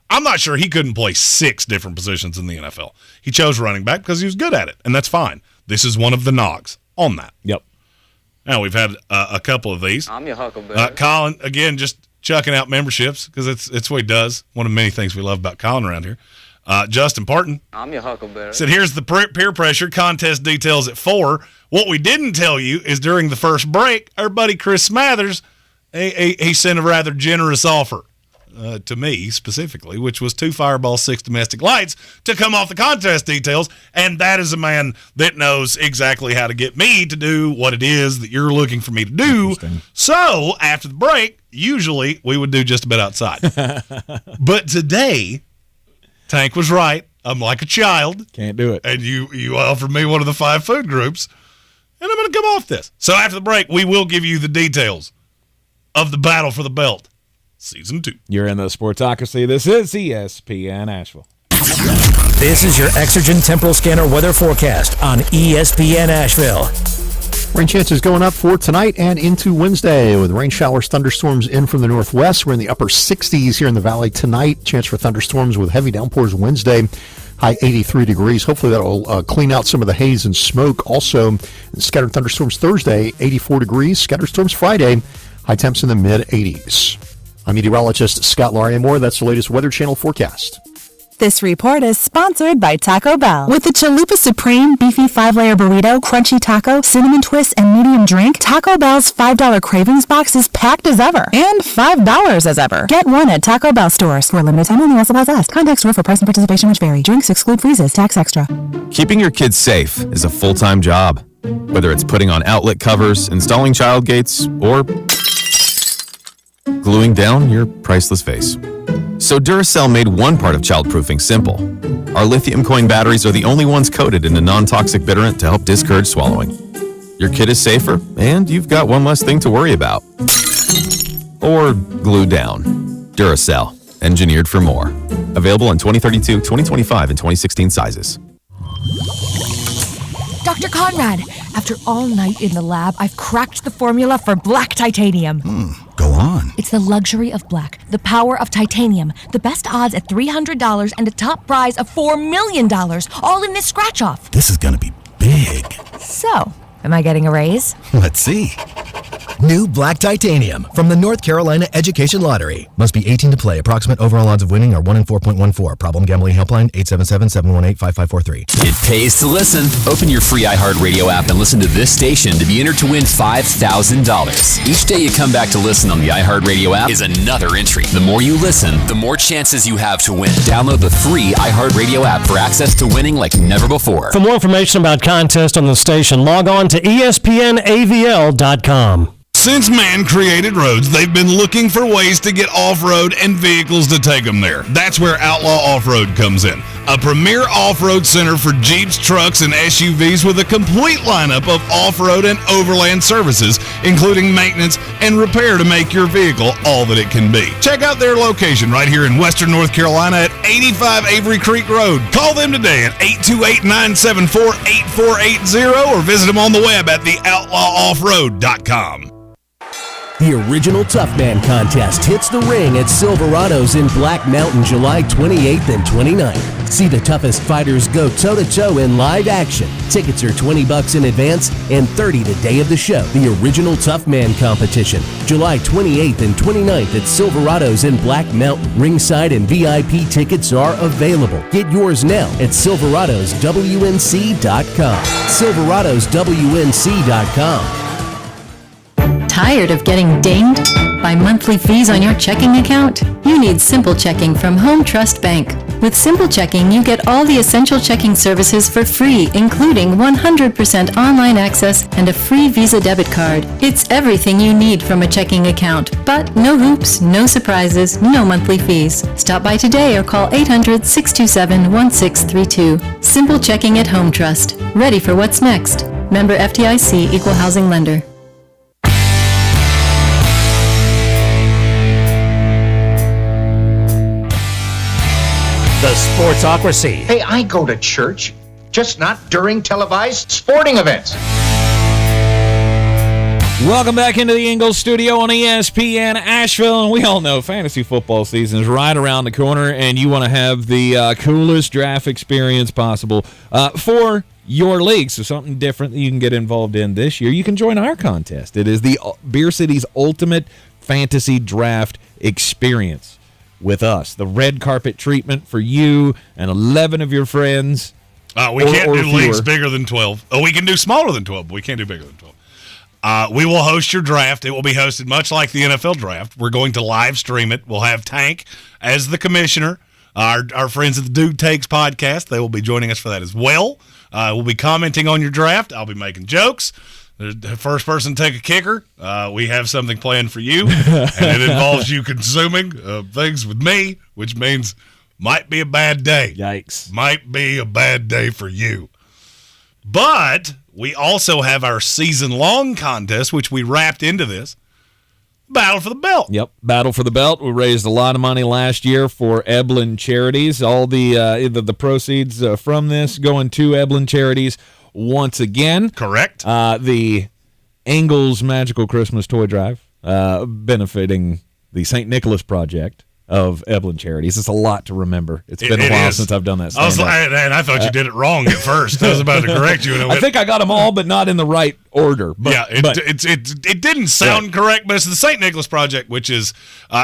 I'm not sure he couldn't play 6 different positions in the NFL. He chose running back because he was good at it, and that's fine. This is one of the nogs on that. Yep. Now, we've had a couple of these. I'm your huckleberry. Colin, again, just chucking out memberships because it's what he does. One of many things we love about Colin around here. Justin Parton. I'm your huckleberry. Said, here's the peer pressure contest details at 4. What we didn't tell you is during the first break, our buddy Chris Smathers, he sent a rather generous offer to me specifically, which was 2 Fireballs, 6 domestic lights to come off the contest details. And that is a man that knows exactly how to get me to do what it is that you're looking for me to do. So after the break, usually we would do just about outside. But today, Tank was right. I'm like a child. Can't do it. And you offered me one of the 5 food groups, and I'm going to come off this. So after the break, we will give you the details of the battle for the belt, Season 2. You're in the Sportsocracy. This is ESPN Asheville. This is your Exergen Temporal Scanner weather forecast on ESPN Asheville. Rain chances going up for tonight and into Wednesday with rain showers, thunderstorms in from the northwest. We're in the upper 60s here in the valley tonight. Chance for thunderstorms with heavy downpours Wednesday. High 83 degrees. Hopefully that'll clean out some of the haze and smoke. Also, scattered thunderstorms Thursday, 84 degrees. Scattered storms Friday, high temps in the mid-80s. I'm meteorologist Scott Larimore. That's the latest Weather Channel forecast. This report is sponsored by Taco Bell. With the Chalupa Supreme Beefy 5-layer burrito, crunchy taco, cinnamon twist, and medium drink, Taco Bell's $5 Cravings Box is packed as ever. And $5 as ever. Get one at Taco Bell stores. For a limited time only, while supplies last. Contact store for price and participation which vary. Drinks exclude freezes. Tax extra. Keeping your kids safe is a full-time job. Whether it's putting on outlet covers, installing child gates, or gluing down your priceless vase. So Duracell made one part of childproofing simple. Our lithium coin batteries are the only ones coated in a non-toxic bitterant to help discourage swallowing. Your kid is safer, and you've got one less thing to worry about. Or glue down. Duracell, engineered for more. Available in 2032, 2025, and 2016 sizes. Dr. Conrad, after all night in the lab, I've cracked the formula for black titanium. Go on. on? It's the luxury of black, the power of titanium, the best odds at $300 and a top prize of $4 million, all in this scratch-off. This is gonna be big. So, am I getting a raise? Let's see. New black titanium from the North Carolina Education Lottery. Must be 18 to play. Approximate overall odds of winning are 1 in 4.14. Problem gambling helpline 877-718-5543. It pays to listen. Open your free iHeartRadio app and listen to this station to be entered to win $5,000. Each day you come back to listen on the iHeartRadio app is another entry. The more you listen, the more chances you have to win. Download the free iHeartRadio app for access to winning like never before. For more information about contests on the station, log on to ESPNAVL.com. Since man created roads, they've been looking for ways to get off-road and vehicles to take them there. That's where Outlaw Off-Road comes in. A premier off-road center for Jeeps, trucks, and SUVs with a complete lineup of off-road and overland services, including maintenance and repair to make your vehicle all that it can be. Check out their location right here in Western North Carolina at 85 Avery Creek Road. Call them today at 828-974-8480 or visit them on the web at theoutlawoffroad.com. The original Tough Man contest hits the ring at Silverado's in Black Mountain July 28th and 29th. See the toughest fighters go toe-to-toe in live action. Tickets are $20 in advance and $30 the day of the show. The original Tough Man competition, July 28th and 29th at Silverado's in Black Mountain. Ringside and VIP tickets are available. Get yours now at silveradoswnc.com. silveradoswnc.com. Tired of getting dinged by monthly fees on your checking account? You need Simple Checking from Home Trust Bank. With Simple Checking, you get all the essential checking services for free, including 100% online access and a free Visa debit card. It's everything you need from a checking account, but no hoops, no surprises, no monthly fees. Stop by today or call 800-627-1632. Simple Checking at Home Trust. Ready for what's next. Member FDIC, Equal Housing Lender. The Sportsocracy. Hey, I go to church, just not during televised sporting events. Welcome back into the Ingles studio on ESPN Asheville, and we all know fantasy football season is right around the corner, and you want to have the coolest draft experience possible for your league. So something different that you can get involved in this year. You can join our contest. It is the Beer City's ultimate fantasy draft experience. With us, the red carpet treatment for you and 11 of your friends. We can't do leagues bigger than 12. Oh, we can do smaller than 12, but we can't do bigger than 12. We will host your draft. It will be hosted much like the NFL draft. We're going to live stream it. We'll have Tank as the commissioner. Our friends at the Dude Takes podcast, they will be joining us for that as well. We'll be commenting on your draft. I'll be making jokes. The first person to take a kicker, we have something planned for you, and it involves you consuming things with me, which means might be a bad day. Yikes. Might be a bad day for you. But we also have our season-long contest, which we wrapped into this, Battle for the Belt. Yep, Battle for the Belt. We raised a lot of money last year for Eblin Charities. All the proceeds from this going to Eblin Charities. Once again. Correct. The Ingles Magical Christmas Toy Drive, benefiting the St. Nicholas Project of Eblin Charities. It's a lot to remember. It's been a while since I've done that. I thought you did it wrong at first. I was about to correct you. I think I got them all, but not in the right order. But, it didn't sound correct, but it's the St. Nicholas Project, which is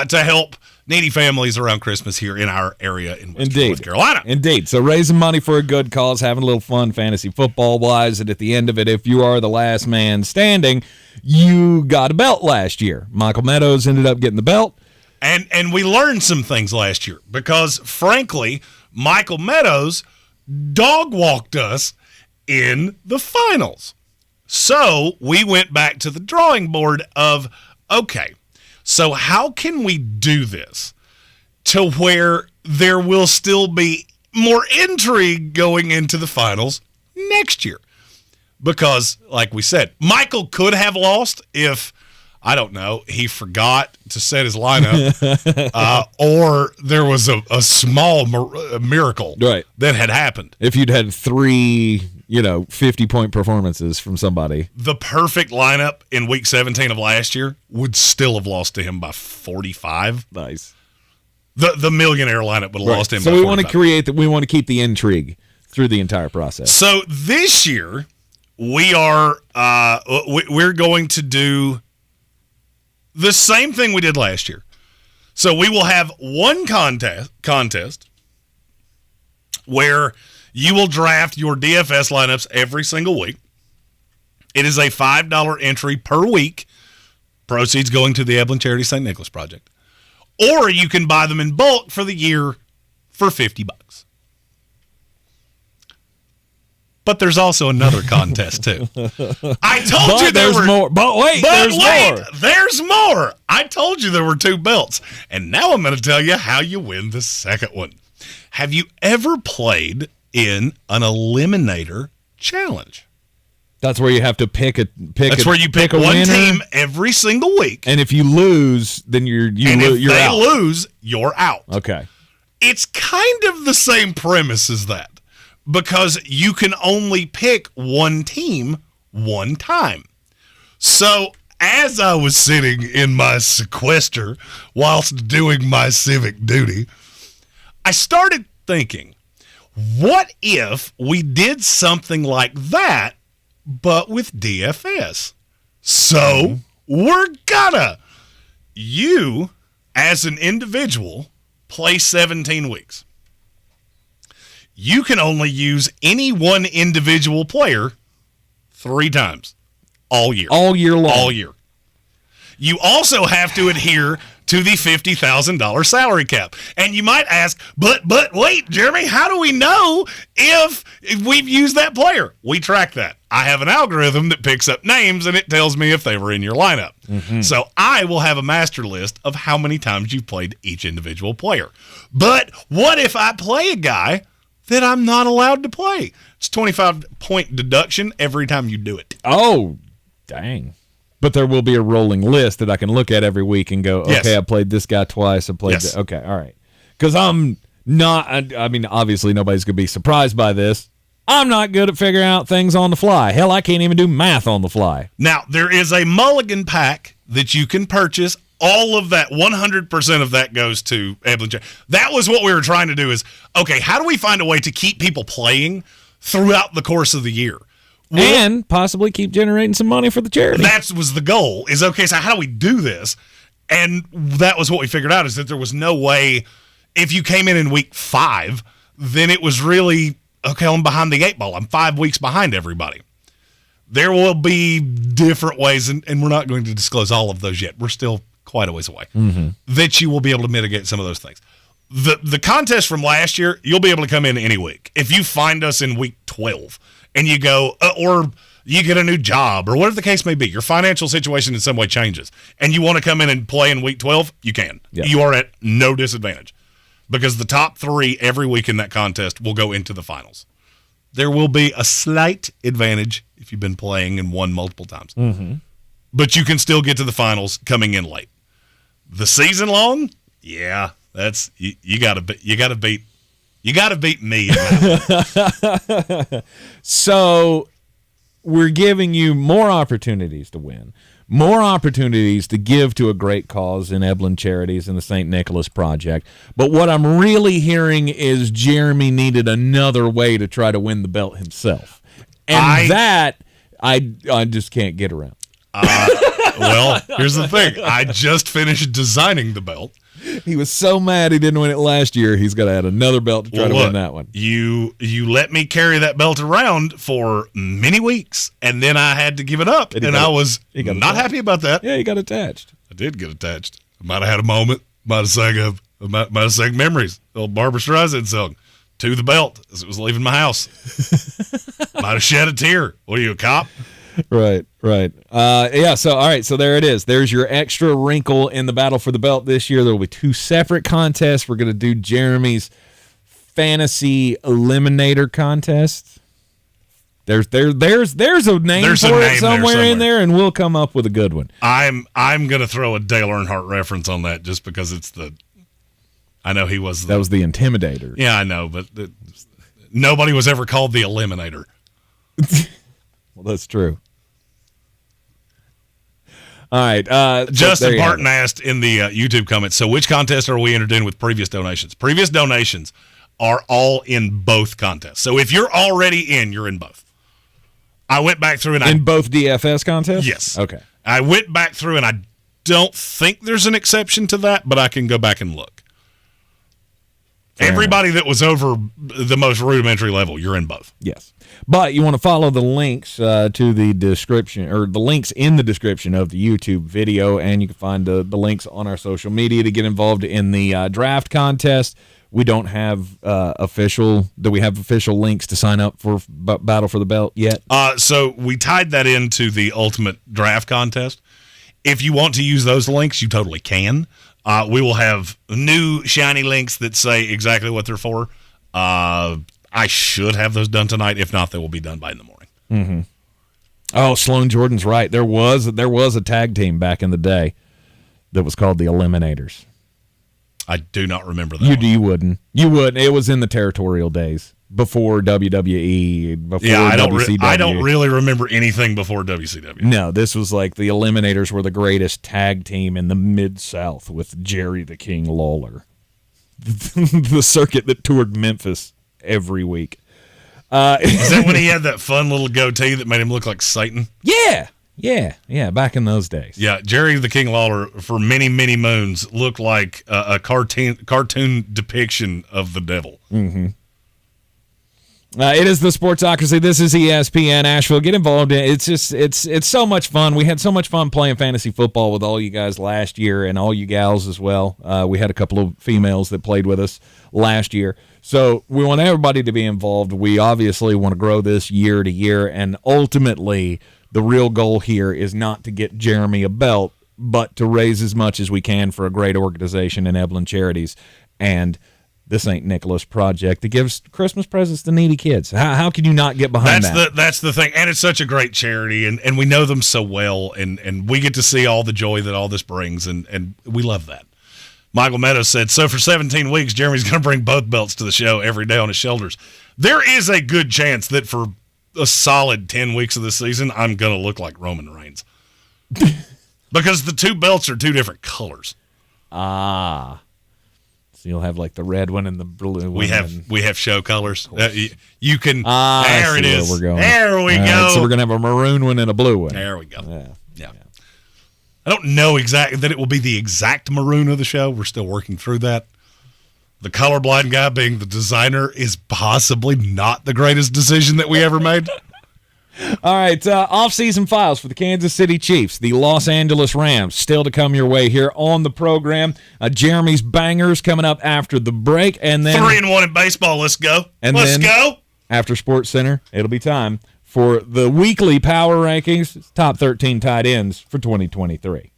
to help needy families around Christmas here in our area in North Carolina. Indeed. So raising money for a good cause, having a little fun fantasy football-wise, and at the end of it, if you are the last man standing, you got a belt last year. Michael Meadows ended up getting the belt. And we learned some things last year because, frankly, Michael Meadows dog-walked us in the finals. So we went back to the drawing board of, okay, so how can we do this to where there will still be more intrigue going into the finals next year? Because, like we said, Michael could have lost if, I don't know, he forgot to set his lineup or there was a small miracle that had happened. If you'd had 3 50-point performances from somebody. The perfect lineup in week 17 of last year would still have lost to him by 45. Nice. The millionaire lineup would have lost him by 45. So we want to keep the intrigue through the entire process. So this year we are we're going to do the same thing we did last year. So we will have one contest where you will draft your DFS lineups every single week. It is a $5 entry per week. Proceeds going to the Evelyn Charity St. Nicholas Project. Or you can buy them in bulk for the year for $50. But there's also another contest too. I told you there were more. But wait, there's more. There's more. I told you there were 2 belts. And now I'm going to tell you how you win the second one. Have you ever played in an eliminator challenge? That's where you have to pick where you pick one winner. Team every single week. And if you lose, then you're if they out. Lose, you're out. Okay. It's kind of the same premise as that, because you can only pick one team one time. So as I was sitting in my sequester whilst doing my civic duty, I started thinking, what if we did something like that, but with DFS? So we're gonna. You, as an individual, play 17 weeks. You can only use any one individual player 3 times all year. All year long. All year. You also have to adhere to the $50,000 salary cap. And you might ask, but wait, Jeremy, how do we know if we've used that player? We track that. I have an algorithm that picks up names, and it tells me if they were in your lineup. Mm-hmm. So I will have a master list of how many times you've played each individual player. But what if I play a guy that I'm not allowed to play? It's 25-point deduction every time you do it. Oh, dang. But there will be a rolling list that I can look at every week and go, okay, yes. I played this guy twice. I played yes. Okay, all right. Because I'm not, I mean, obviously nobody's going to be surprised by this. I'm not good at figuring out things on the fly. Hell, I can't even do math on the fly. Now, there is a mulligan pack that you can purchase. All of that, 100% of that goes to Evelyn. That was what we were trying to do is, okay, how do we find a way to keep people playing throughout the course of the year? And possibly keep generating some money for the charity. That was the goal, is, okay, so how do we do this? And that was what we figured out, is that there was no way, if you came in week 5, then it was really, okay, I'm behind the 8 ball. I'm 5 weeks behind everybody. There will be different ways, and we're not going to disclose all of those yet. We're still quite a ways away, that you will be able to mitigate some of those things. The contest from last year, you'll be able to come in any week. If you find us in week 12, and you go, or you get a new job, or whatever the case may be, your financial situation in some way changes, and you want to come in and play in week 12, you can. Yep. You are at no disadvantage, because the top 3 every week in that contest will go into the finals. There will be a slight advantage if you've been playing and won multiple times. Mm-hmm. But you can still get to the finals coming in late. The season long, yeah, that's you got to beat me. So we're giving you more opportunities to win, more opportunities to give to a great cause in Evelyn Charities and the St. Nicholas Project. But what I'm really hearing is Jeremy needed another way to try to win the belt himself. And I just can't get around. Well, here's the thing. I just finished designing the belt. He was so mad he didn't win it last year. He's got to add another belt to try to win that one. You let me carry that belt around for many weeks, and then I had to give it up, and I was not happy about that. Yeah, he got attached. I did get attached. I might have had a moment. Might have sang Memories, the old Barbra Streisand song, to the belt as it was leaving my house. Might have shed a tear. What are you, a cop? Right. Yeah, so, all right, so there it is. There's your extra wrinkle in the battle for the belt this year. There will be 2 separate contests. We're going to do Jeremy's Fantasy Eliminator Contest. There's a name for it somewhere in there, and we'll come up with a good one. I'm going to throw a Dale Earnhardt reference on that just because it's I know he was that was the Intimidator. Yeah, I know, but nobody was ever called the Eliminator. Well, that's true. All right. Justin Barton asked in the YouTube comments, so which contest are we entered in with previous donations? Previous donations are all in both contests. So if you're already in, you're in both. I went back through and in both DFS contests? Yes. Okay. I went back through and I don't think there's an exception to that, but I can go back and look. Everybody that was over the most rudimentary level, you're in both. Yes. But you want to follow the links to the description, or the links in the description of the YouTube video, and you can find the links on our social media to get involved in the draft contest. We don't have official links to sign up for Battle for the Belt yet. So we tied that into the Ultimate Draft Contest. If you want to use those links, you totally can. We will have new shiny links that say exactly what they're for. I should have those done tonight. If not, they will be done by in the morning. Mm-hmm. Oh, Sloan Jordan's right. There was a tag team back in the day that was called the Eliminators. I do not remember that. You wouldn't. You wouldn't. It was in the territorial days before WWE. Before WCW. I don't really remember anything before WCW. No, this was like the Eliminators were the greatest tag team in the Mid-South with Jerry the King Lawler. The circuit that toured Memphis every week. Is that when he had that fun little goatee that made him look like Satan? Yeah, back in those days. Yeah, Jerry the King Lawler, for many, many moons, looked like a cartoon depiction of the devil. Mm-hmm. It is the Sportsocracy. This is ESPN Asheville. Get involved in it. It's so much fun. We had so much fun playing fantasy football with all you guys last year and all you gals as well. We had a couple of females that played with us last year. So we want everybody to be involved. We obviously want to grow this year to year, and ultimately the real goal here is not to get Jeremy a belt, but to raise as much as we can for a great organization in Evelyn Charities and the St. Nicholas Project that gives Christmas presents to needy kids. How can you not get behind that? That's the thing, and it's such a great charity, and we know them so well, and we get to see all the joy that all this brings, and we love that. Michael Meadows said, so for 17 weeks, Jeremy's going to bring both belts to the show every day on his shoulders. There is a good chance that for a solid 10 weeks of the season, I'm going to look like Roman Reigns. Because the two belts are two different colors. Ah. So you'll have like the red one and the blue one. We have show colors. You can. There it is. We're going. There we go. So we're going to have a maroon one and a blue one. There we go. Yeah. I don't know exactly that it will be the exact maroon of the show. We're still working through that. The colorblind guy being the designer is possibly not the greatest decision that we ever made. All right, off-season files for the Kansas City Chiefs, the Los Angeles Rams, still to come your way here on the program. Jeremy's Bangers coming up after the break, and then 3-1 in baseball. Let's go. Let's go. After Sports Center, it'll be time for the weekly power rankings, top 13 tight ends for 2023.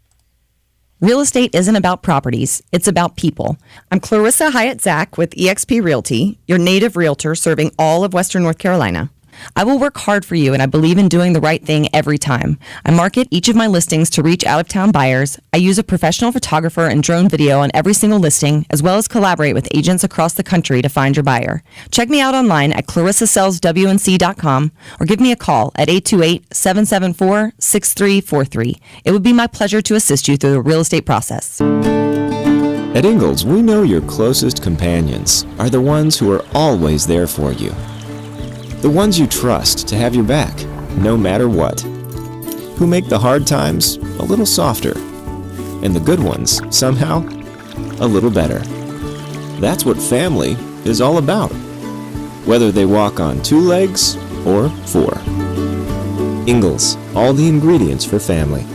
Real estate isn't about properties, it's about people. I'm Clarissa Hyatt-Zach with eXp Realty, your native realtor serving all of Western North Carolina. I will work hard for you, and I believe in doing the right thing every time. I market each of my listings to reach out-of-town buyers. I use a professional photographer and drone video on every single listing, as well as collaborate with agents across the country to find your buyer. Check me out online at clarissasellswnc.com or give me a call at 828-774-6343. It would be my pleasure to assist you through the real estate process. At Ingalls, we know your closest companions are the ones who are always there for you. The ones you trust to have your back, no matter what. Who make the hard times a little softer. And the good ones, somehow, a little better. That's what family is all about. Whether they walk on 2 legs or 4. Ingalls, all the ingredients for family.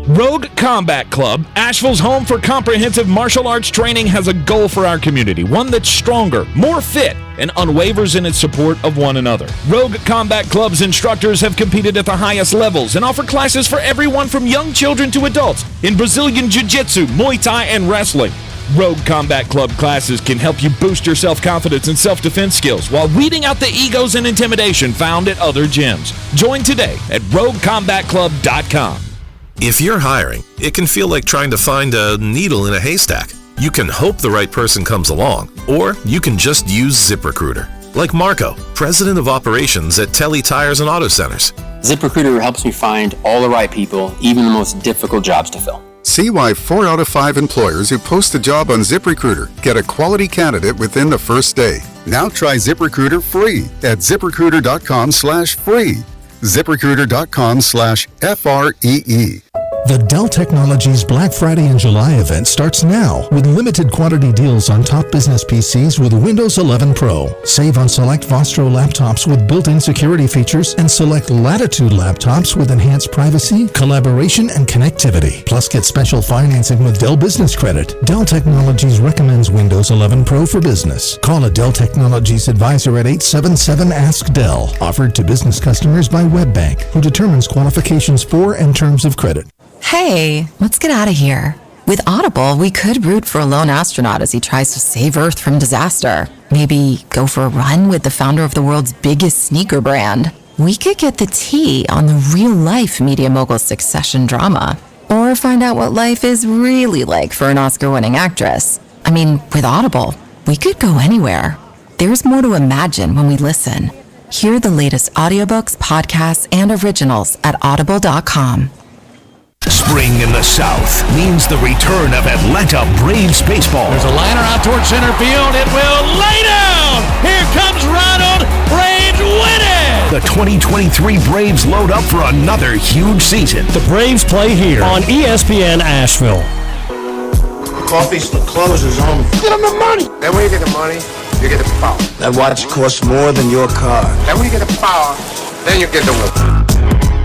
Rogue Combat Club, Asheville's home for comprehensive martial arts training, has a goal for our community, one that's stronger, more fit, and unwavers in its support of one another. Rogue Combat Club's instructors have competed at the highest levels and offer classes for everyone from young children to adults in Brazilian Jiu-Jitsu, Muay Thai, and wrestling. Rogue Combat Club classes can help you boost your self-confidence and self-defense skills while weeding out the egos and intimidation found at other gyms. Join today at roguecombatclub.com. If you're hiring, it can feel like trying to find a needle in a haystack. You can hope the right person comes along, or you can just use ZipRecruiter. Like Marco, president of operations at Telly Tires and Auto Centers. ZipRecruiter helps me find all the right people, even the most difficult jobs to fill. See why 4 out of 5 employers who post a job on ZipRecruiter get a quality candidate within the first day. Now try ZipRecruiter free at ZipRecruiter.com/free. ZipRecruiter.com/FREE. The Dell Technologies Black Friday and July event starts now with limited quantity deals on top business PCs with Windows 11 Pro. Save on select Vostro laptops with built-in security features and select Latitude laptops with enhanced privacy, collaboration, and connectivity. Plus, get special financing with Dell Business Credit. Dell Technologies recommends Windows 11 Pro for business. Call a Dell Technologies advisor at 877-ASK-DELL. Offered to business customers by WebBank, who determines qualifications for and terms of credit. Hey, let's get out of here. With Audible, we could root for a lone astronaut as he tries to save Earth from disaster. Maybe go for a run with the founder of the world's biggest sneaker brand. We could get the tea on the real-life media mogul succession drama. Or find out what life is really like for an Oscar-winning actress. I mean, with Audible, we could go anywhere. There's more to imagine when we listen. Hear the latest audiobooks, podcasts, and originals at audible.com. Spring in the South means the return of Atlanta Braves baseball. There's a liner out towards center field. It will lay down. Here comes Ronald. Braves win it. The 2023 Braves load up for another huge season. The Braves play here on ESPN Asheville. Coffee's closes on. Get them the money. Then when you get the money, you get the power. That watch costs more than your car. Then when you get the power, then you get the wealth.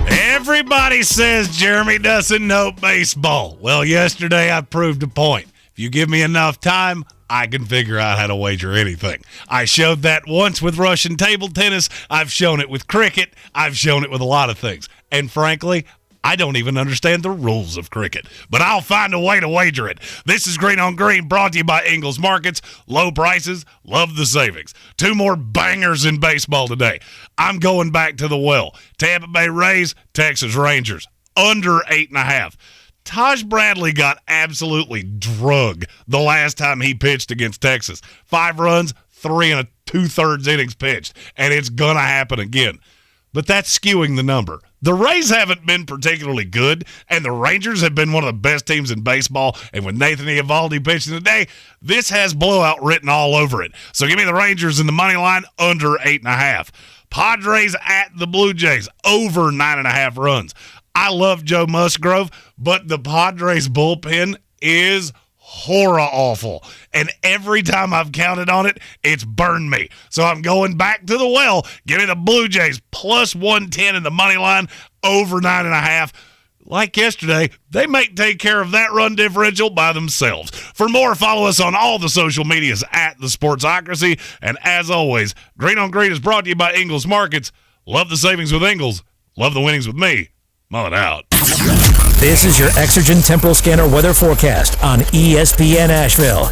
Everybody says Jeremy doesn't know baseball. Well, yesterday I proved a point. If you give me enough time, I can figure out how to wager anything. I showed that once with Russian table tennis. I've shown it with cricket. I've shown it with a lot of things. And frankly, I don't even understand the rules of cricket, but I'll find a way to wager it. This is Green on Green, brought to you by Ingles Markets. Low prices, love the savings. 2 more bangers in baseball today. I'm going back to the well. Tampa Bay Rays, Texas Rangers, under 8.5. Taj Bradley got absolutely drug the last time he pitched against Texas. 5 runs, 3 2/3 innings pitched, and it's going to happen again. But that's skewing the number. The Rays haven't been particularly good, and the Rangers have been one of the best teams in baseball. And with Nathan Eovaldi pitching today, this has blowout written all over it. So give me the Rangers in the money line under 8.5. Padres at the Blue Jays, over 9.5 runs. I love Joe Musgrove, but the Padres bullpen is horror awful, and every time I've counted on it, it's burned me. So I'm going back to the well. Give me the Blue Jays plus 110 in the money line, over 9.5. Like yesterday, they may take care of that run differential by themselves. For more, follow us on all the social medias at The Sportsocracy. And as always, Green on Green is brought to you by Ingles Markets. Love the savings with Ingles. Love the winnings with me. Mull it out. This is your Exergen Temporal Scanner weather forecast on ESPN Asheville.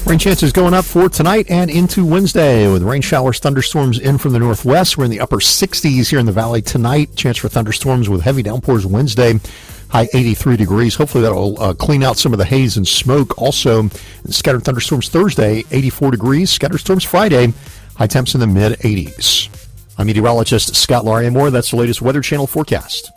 Rain chances going up for tonight and into Wednesday with rain showers, thunderstorms in from the northwest. We're in the upper 60s here in the valley tonight. Chance for thunderstorms with heavy downpours Wednesday. High 83 degrees. Hopefully that'll clean out some of the haze and smoke. Also, scattered thunderstorms Thursday, 84 degrees. Scattered storms Friday, high temps in the mid-80s. I'm meteorologist Scott Lauriamore. That's the latest Weather Channel forecast.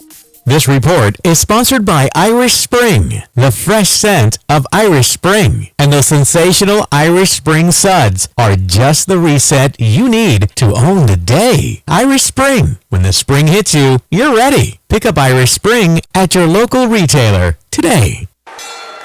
This report is sponsored by Irish Spring, the fresh scent of Irish Spring, and the sensational Irish Spring suds are just the reset you need to own the day. Irish Spring. When the spring hits you, you're ready. Pick up Irish Spring at your local retailer today.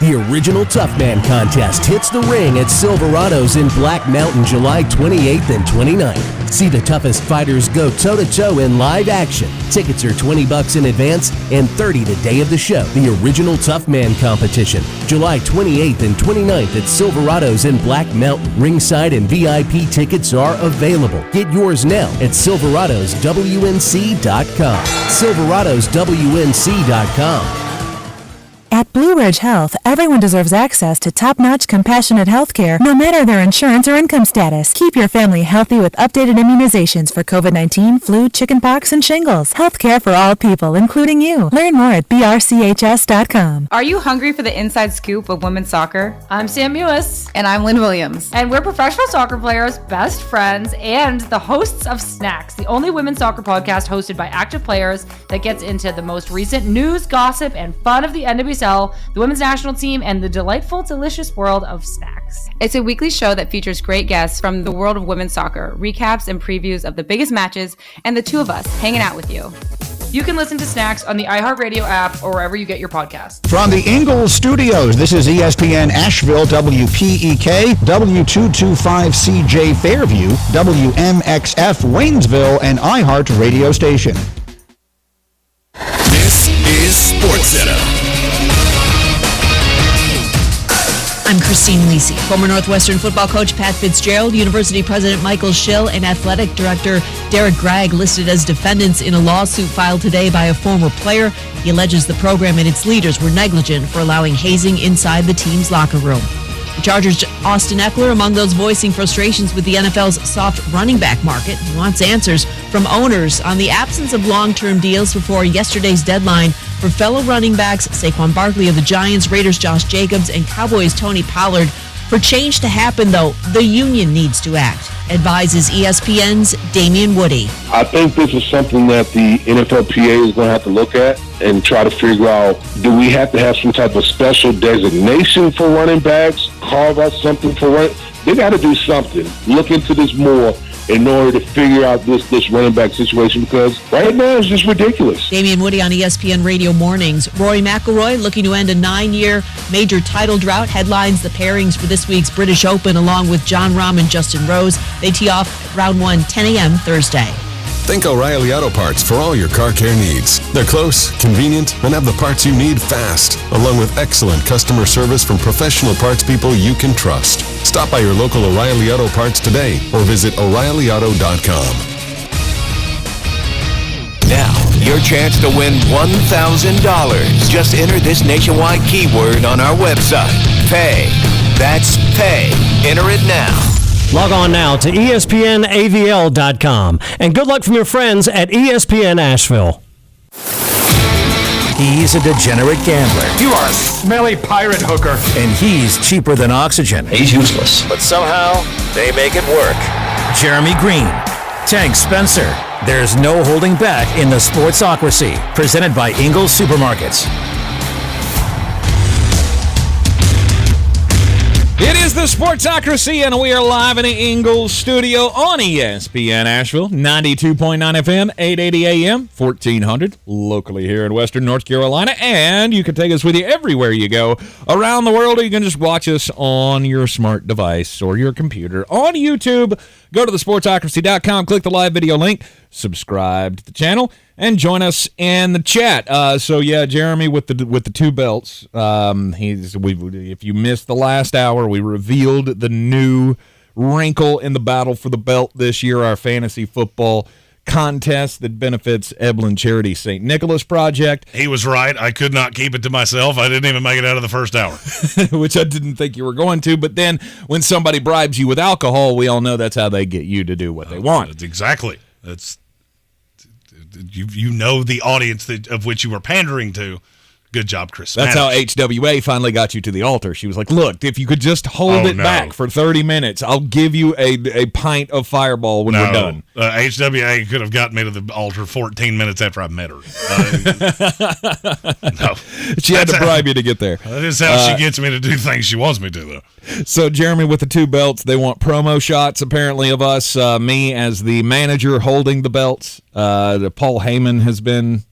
The original Tough Man contest hits the ring at Silverado's in Black Mountain July 28th and 29th. See the toughest fighters go toe-to-toe in live action. Tickets are $20 in advance and $30 the day of the show. The original Tough Man competition, July 28th and 29th at Silverado's in Black Mountain. Ringside and VIP tickets are available. Get yours now at silveradoswnc.com. silveradoswnc.com. At Blue Ridge Health, everyone deserves access to top-notch, compassionate health care, no matter their insurance or income status. Keep your family healthy with updated immunizations for COVID-19, flu, chickenpox, and shingles. Health care for all people, including you. Learn more at brchs.com. Are you hungry for the inside scoop of women's soccer? I'm Sam Mewis. And I'm Lynn Williams. And we're professional soccer players, best friends, and the hosts of Snacks, the only women's soccer podcast hosted by active players that gets into the most recent news, gossip, and fun of the NWSL, the women's national team, and the delightful, delicious world of Snacks. It's a weekly show that features great guests from the world of women's soccer, recaps and previews of the biggest matches, and the two of us hanging out with you. You can listen to Snacks on the iHeartRadio app or wherever you get your podcasts. From the Ingalls Studios, this is ESPN Asheville, WPEK, W225CJ Fairview, WMXF Waynesville, and iHeart Radio Station. This is SportsCenter. I'm Christine Lisi. Former Northwestern football coach Pat Fitzgerald, University President Michael Schill, and Athletic Director Derek Gregg listed as defendants in a lawsuit filed today by a former player. He alleges the program and its leaders were negligent for allowing hazing inside the team's locker room. The Chargers' Austin Eckler among those voicing frustrations with the NFL's soft running back market. He wants answers from owners on the absence of long-term deals before yesterday's deadline for fellow running backs Saquon Barkley of the Giants, Raiders' Josh Jacobs, and Cowboys' Tony Pollard. For change to happen, though, the union needs to act, advises ESPN's Damian Woody. I think this is something that the NFLPA is going to have to look at and try to figure out, do we have to have some type of special designation for running backs, carve out something for running? They got to do something. Look into this more in order to figure out this running back situation, because right now it's just ridiculous. Damian Woody on ESPN Radio Mornings. Rory McIlroy looking to end a 9-year major title drought. Headlines the pairings for this week's British Open along with Jon Rahm and Justin Rose. They tee off round 1, 10 a.m. Thursday. Think O'Reilly Auto Parts for all your car care needs. They're close, convenient, and have the parts you need fast, along with excellent customer service from professional parts people you can trust. Stop by your local O'Reilly Auto Parts today or visit O'ReillyAuto.com. Now, your chance to win $1,000. Just enter this nationwide keyword on our website. Pay. That's pay. Enter it now. Log on now to ESPNAVL.com. And good luck from your friends at ESPN Asheville. He's a degenerate gambler. You are a smelly pirate hooker. And he's cheaper than oxygen. He's useless. But somehow, they make it work. Jeremy Green. Tank Spencer. There's no holding back in the Sportsocracy. Presented by Ingalls Supermarkets. It is the Sportsocracy, and we are live in the Ingalls studio on ESPN Asheville, 92.9 FM, 880 AM, 1400, locally here in Western North Carolina. And you can take us with you everywhere you go around the world, or you can just watch us on your smart device or your computer on YouTube. Go to thesportsocracy.com, click the live video link, subscribe to the channel, and join us in the chat. So yeah, Jeremy with the two belts. If you missed the last hour, we revealed the new wrinkle in the battle for the belt this year, our fantasy football contest that benefits Eblin Charity St. Nicholas Project. He was right. I could not keep it to myself. I didn't even make it out of the first hour. Which I didn't think you were going to. But then when somebody bribes you with alcohol, we all know that's how they get you to do what they want. That's exactly. That's you know the audience of which you were pandering to. Good job, Chris. That's how HWA finally got you to the altar. She was like, look, if you could just hold it back for 30 minutes, I'll give you a pint of Fireball when we're done. HWA could have gotten me to the altar 14 minutes after I met her. No. She had to bribe you to get there. That is how she gets me to do things she wants me to, though. So, Jeremy, with the two belts, they want promo shots, apparently, of us. Me as the manager holding the belts. Paul Heyman has been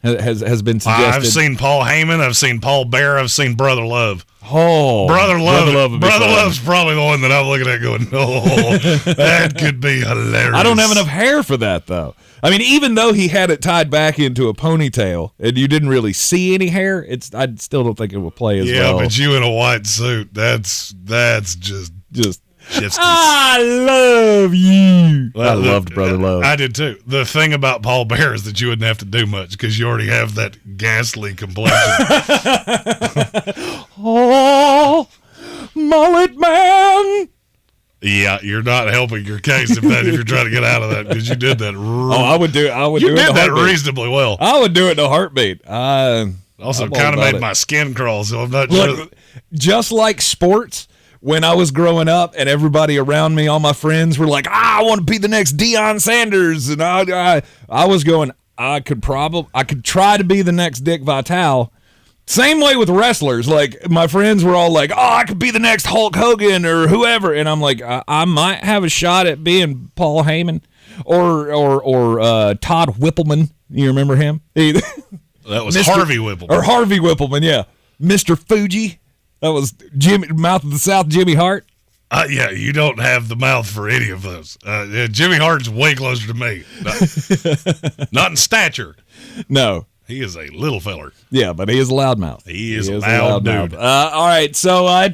suggested. I've seen Paul Heyman. I've seen Paul Bear. I've seen Brother Love. Oh, Brother Love's probably the one that I'm looking at going, oh, that could be hilarious. I don't have enough hair for that, though. I mean, even though he had it tied back into a ponytail and you didn't really see any hair, I still don't think it would play as well. Yeah, but you in a white suit, that's just I love you. Well, I loved Brother Love. I did too. The thing about Paul Bear is that you wouldn't have to do much because you already have that ghastly complexion. Oh, mullet man. Yeah, you're not helping your case if you're trying to get out of that because you did that. I would do it. You did that reasonably well. I would do it in a heartbeat. Also, kind of made my skin crawl, so I'm not sure. Just like sports, when I was growing up and everybody around me, all my friends were like, I want to be the next Deion Sanders. And I was going, I could try to be the next Dick Vitale. Same way with wrestlers. Like, my friends were all like, I could be the next Hulk Hogan or whoever. And I'm like, I might have a shot at being Paul Heyman or Todd Whippleman. You remember him? That was Harvey Whippleman. Or Harvey Whippleman, yeah. Mr. Fuji. That was Mouth of the South, Jimmy Hart. Yeah, you don't have the mouth for any of those. Jimmy Hart's way closer to me. Not in stature. No. He is a little feller. Yeah, but he is a loudmouth. He is a loud dude. All right, so